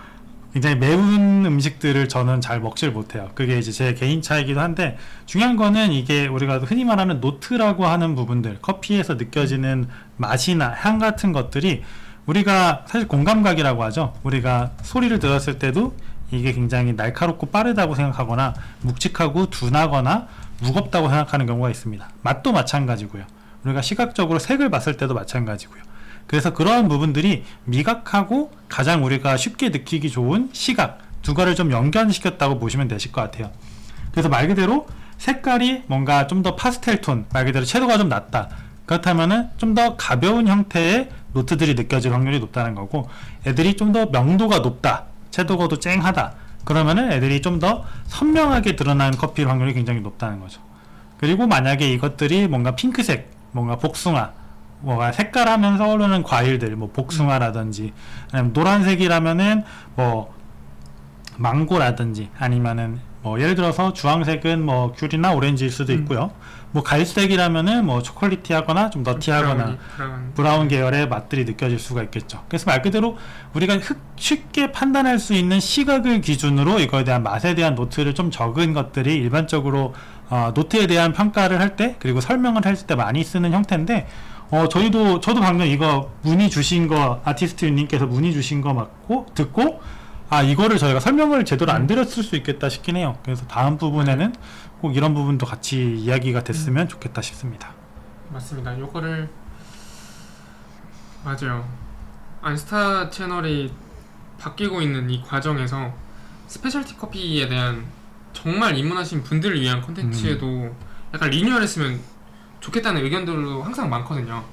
굉장히 매운 음식들을 저는 잘 먹질 못해요. 그게 이제 제 개인 차이기도 한데 중요한 거는 이게 우리가 흔히 말하는 노트라고 하는 부분들, 커피에서 느껴지는 맛이나 향 같은 것들이 우리가 사실 공감각이라고 하죠. 우리가 소리를 들었을 때도 이게 굉장히 날카롭고 빠르다고 생각하거나 묵직하고 둔하거나 무겁다고 생각하는 경우가 있습니다. 맛도 마찬가지고요. 우리가 시각적으로 색을 봤을 때도 마찬가지고요. 그래서 그러한 부분들이 미각하고 가장 우리가 쉽게 느끼기 좋은 시각 두 가지를 좀 연결시켰다고 보시면 되실 것 같아요. 그래서 말 그대로 색깔이 뭔가 좀 더 파스텔 톤, 말 그대로 채도가 좀 낮다. 그렇다면은 좀 더 가벼운 형태의 노트들이 느껴질 확률이 높다는 거고, 애들이 좀 더 명도가 높다, 채도가 더 쨍하다. 그러면은 애들이 좀 더 선명하게 드러나는 커피 확률이 굉장히 높다는 거죠. 그리고 만약에 이것들이 뭔가 핑크색, 뭔가 복숭아, 뭐가 색깔하면 떠오르는 과일들, 뭐 복숭아라든지, 아니면 노란색이라면은 뭐 망고라든지, 아니면은 뭐 예를 들어서 주황색은 뭐 귤이나 오렌지일 수도 있고요. 뭐 갈색이라면은 뭐 초콜릿티하거나 좀 너티하거나 브라운 계열의 맛들이 느껴질 수가 있겠죠. 그래서 말 그대로 우리가 쉽게 판단할 수 있는 시각을 기준으로 이거에 대한 맛에 대한 노트를 좀 적은 것들이 일반적으로 노트에 대한 평가를 할 때, 그리고 설명을 할 때 많이 쓰는 형태인데, 저도 방금 이거 문의 주신 거, 아티스트님께서 문의 주신 거 맞고, 듣고, 이거를 저희가 설명을 제대로 안 드렸을 수 있겠다 싶긴 해요. 그래서 다음 부분에는 꼭 이런 부분도 같이 이야기가 됐으면 좋겠다 싶습니다. 맞습니다. 요거를 맞아요. 안스타 채널이 바뀌고 있는 이 과정에서 스페셜티 커피에 대한 정말 입문하신 분들을 위한 콘텐츠에도 약간 리뉴얼했으면 좋겠다는 의견들도 항상 많거든요.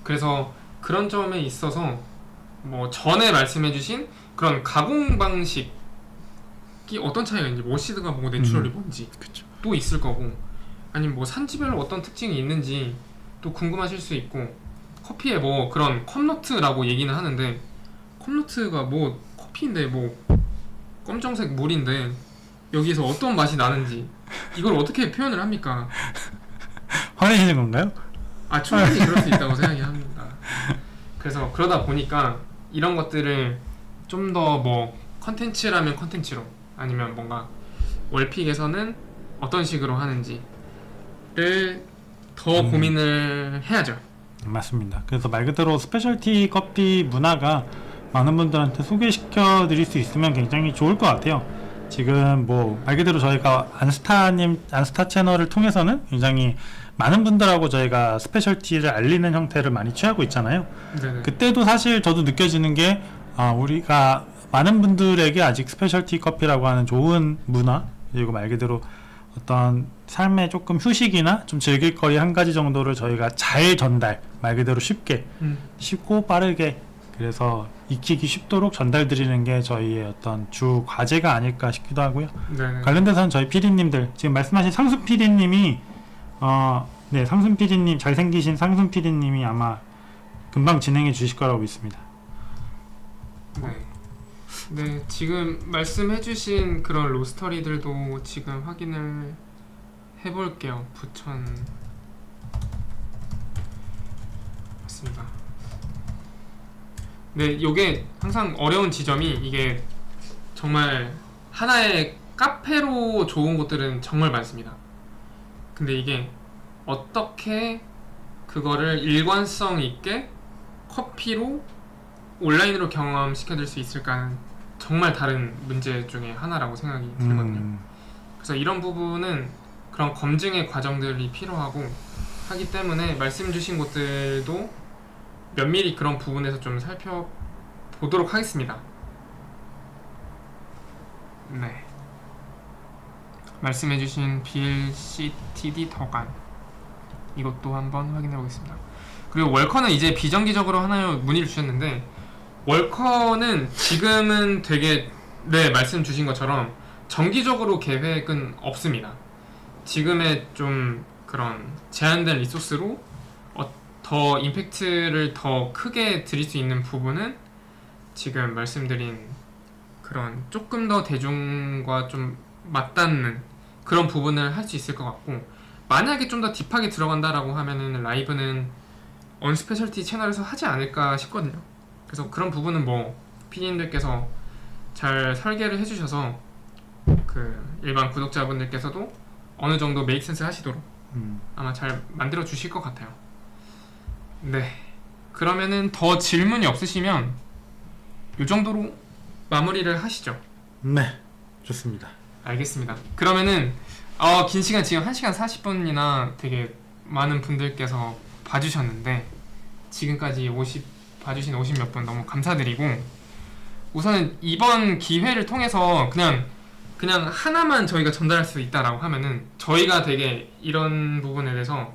그래서 그런 점에 있어서 뭐 전에 말씀해주신 그런 가공 방식이 어떤 차이가 있는지, 머시드가 뭐고 내추럴이 뭔지 그쵸. 또 있을 거고, 아니면 뭐 산지별로 어떤 특징이 있는지 또 궁금하실 수 있고, 커피에 뭐 그런 컵노트라고 얘기는 하는데 컵노트가 뭐 커피인데 뭐 검정색 물인데 여기에서 어떤 맛이 나는지 이걸 어떻게 표현을 합니까? 화내시는 건가요? 충분히 그럴 수 있다고 생각이 합니다. 그래서 그러다 보니까 이런 것들을 좀 더 뭐 컨텐츠라면 컨텐츠로, 아니면 뭔가 월픽에서는 어떤 식으로 하는지를 더 고민을 해야죠. 맞습니다. 그래서 말 그대로 스페셜티 커피 문화가 많은 분들한테 소개시켜 드릴 수 있으면 굉장히 좋을 것 같아요. 지금 뭐 말 그대로 저희가 안스타 채널을 통해서는 굉장히 많은 분들하고 저희가 스페셜티를 알리는 형태를 많이 취하고 있잖아요. 네네. 그때도 사실 저도 느껴지는 게 우리가 많은 분들에게 아직 스페셜티 커피라고 하는 좋은 문화, 그리고 말 그대로 어떤 삶의 조금 휴식이나 좀 즐길 거리 한 가지 정도를 저희가 잘 전달, 말 그대로 쉽고 빠르게, 그래서 익히기 쉽도록 전달드리는 게 저희의 어떤 주 과제가 아닐까 싶기도 하고요. 네네. 관련돼서는 저희 PD님들, 지금 말씀하신 상순 PD님이 네, 상순 PD님, 잘생기신 상순 PD님이 아마 금방 진행해 주실 거라고 믿습니다. 네, 지금 말씀해주신 그런 로스터리들도 지금 확인을 해볼게요. 부천 맞습니다. 네, 요게 항상 어려운 지점이, 이게 정말 하나의 카페로 좋은 곳들은 정말 많습니다. 근데 이게 어떻게 그거를 일관성 있게 커피로 온라인으로 경험시켜줄 수 있을까는 정말 다른 문제 중에 하나라고 생각이 들거든요. 그래서 이런 부분은 그런 검증의 과정들이 필요하고 하기 때문에 말씀 주신 것들도 면밀히 그런 부분에서 좀 살펴보도록 하겠습니다. 네. 말씀해주신 BLCTD 더간 이것도 한번 확인해 보겠습니다. 그리고 월커는 이제 비정기적으로 하나요 문의를 주셨는데, 월커는 지금은 되게 말씀 주신 것처럼 정기적으로 계획은 없습니다. 지금의 좀 그런 제한된 리소스로 더 임팩트를 더 크게 드릴 수 있는 부분은 지금 말씀드린 그런 조금 더 대중과 좀 맞닿는 그런 부분을 할 수 있을 것 같고, 만약에 좀 더 딥하게 들어간다라고 하면은 라이브는 언스페셜티 채널에서 하지 않을까 싶거든요. 그래서 그런 부분은 뭐 PD님들께서 잘 설계를 해주셔서 그 일반 구독자분들께서도 어느 정도 메이크 센스 하시도록 아마 잘 만들어 주실 것 같아요. 네, 그러면은 더 질문이 없으시면 이 정도로 마무리를 하시죠. 네, 좋습니다. 알겠습니다. 그러면은 긴 시간, 지금 1시간 40분이나 되게 많은 분들께서 봐주셨는데, 지금까지 봐주신 50몇 분 너무 감사드리고, 우선은 이번 기회를 통해서 그냥 하나만 저희가 전달할 수 있다라고 하면은, 저희가 되게 이런 부분에 대해서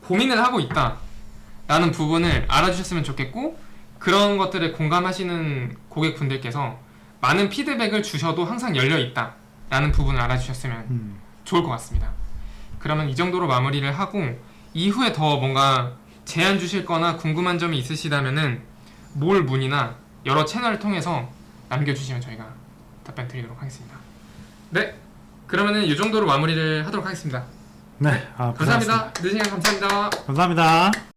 고민을 하고 있다 라는 부분을 알아주셨으면 좋겠고, 그런 것들에 공감하시는 고객분들께서 많은 피드백을 주셔도 항상 열려있다 라는 부분을 알아주셨으면 좋을 것 같습니다. 그러면 이 정도로 마무리를 하고, 이후에 더 뭔가 제안 주실 거나 궁금한 점이 있으시다면은 몰 문의나 여러 채널을 통해서 남겨주시면 저희가 답변 드리도록 하겠습니다. 네, 그러면은 이 정도로 마무리를 하도록 하겠습니다. 네, 감사합니다. 늦은 시간 감사합니다. 감사합니다.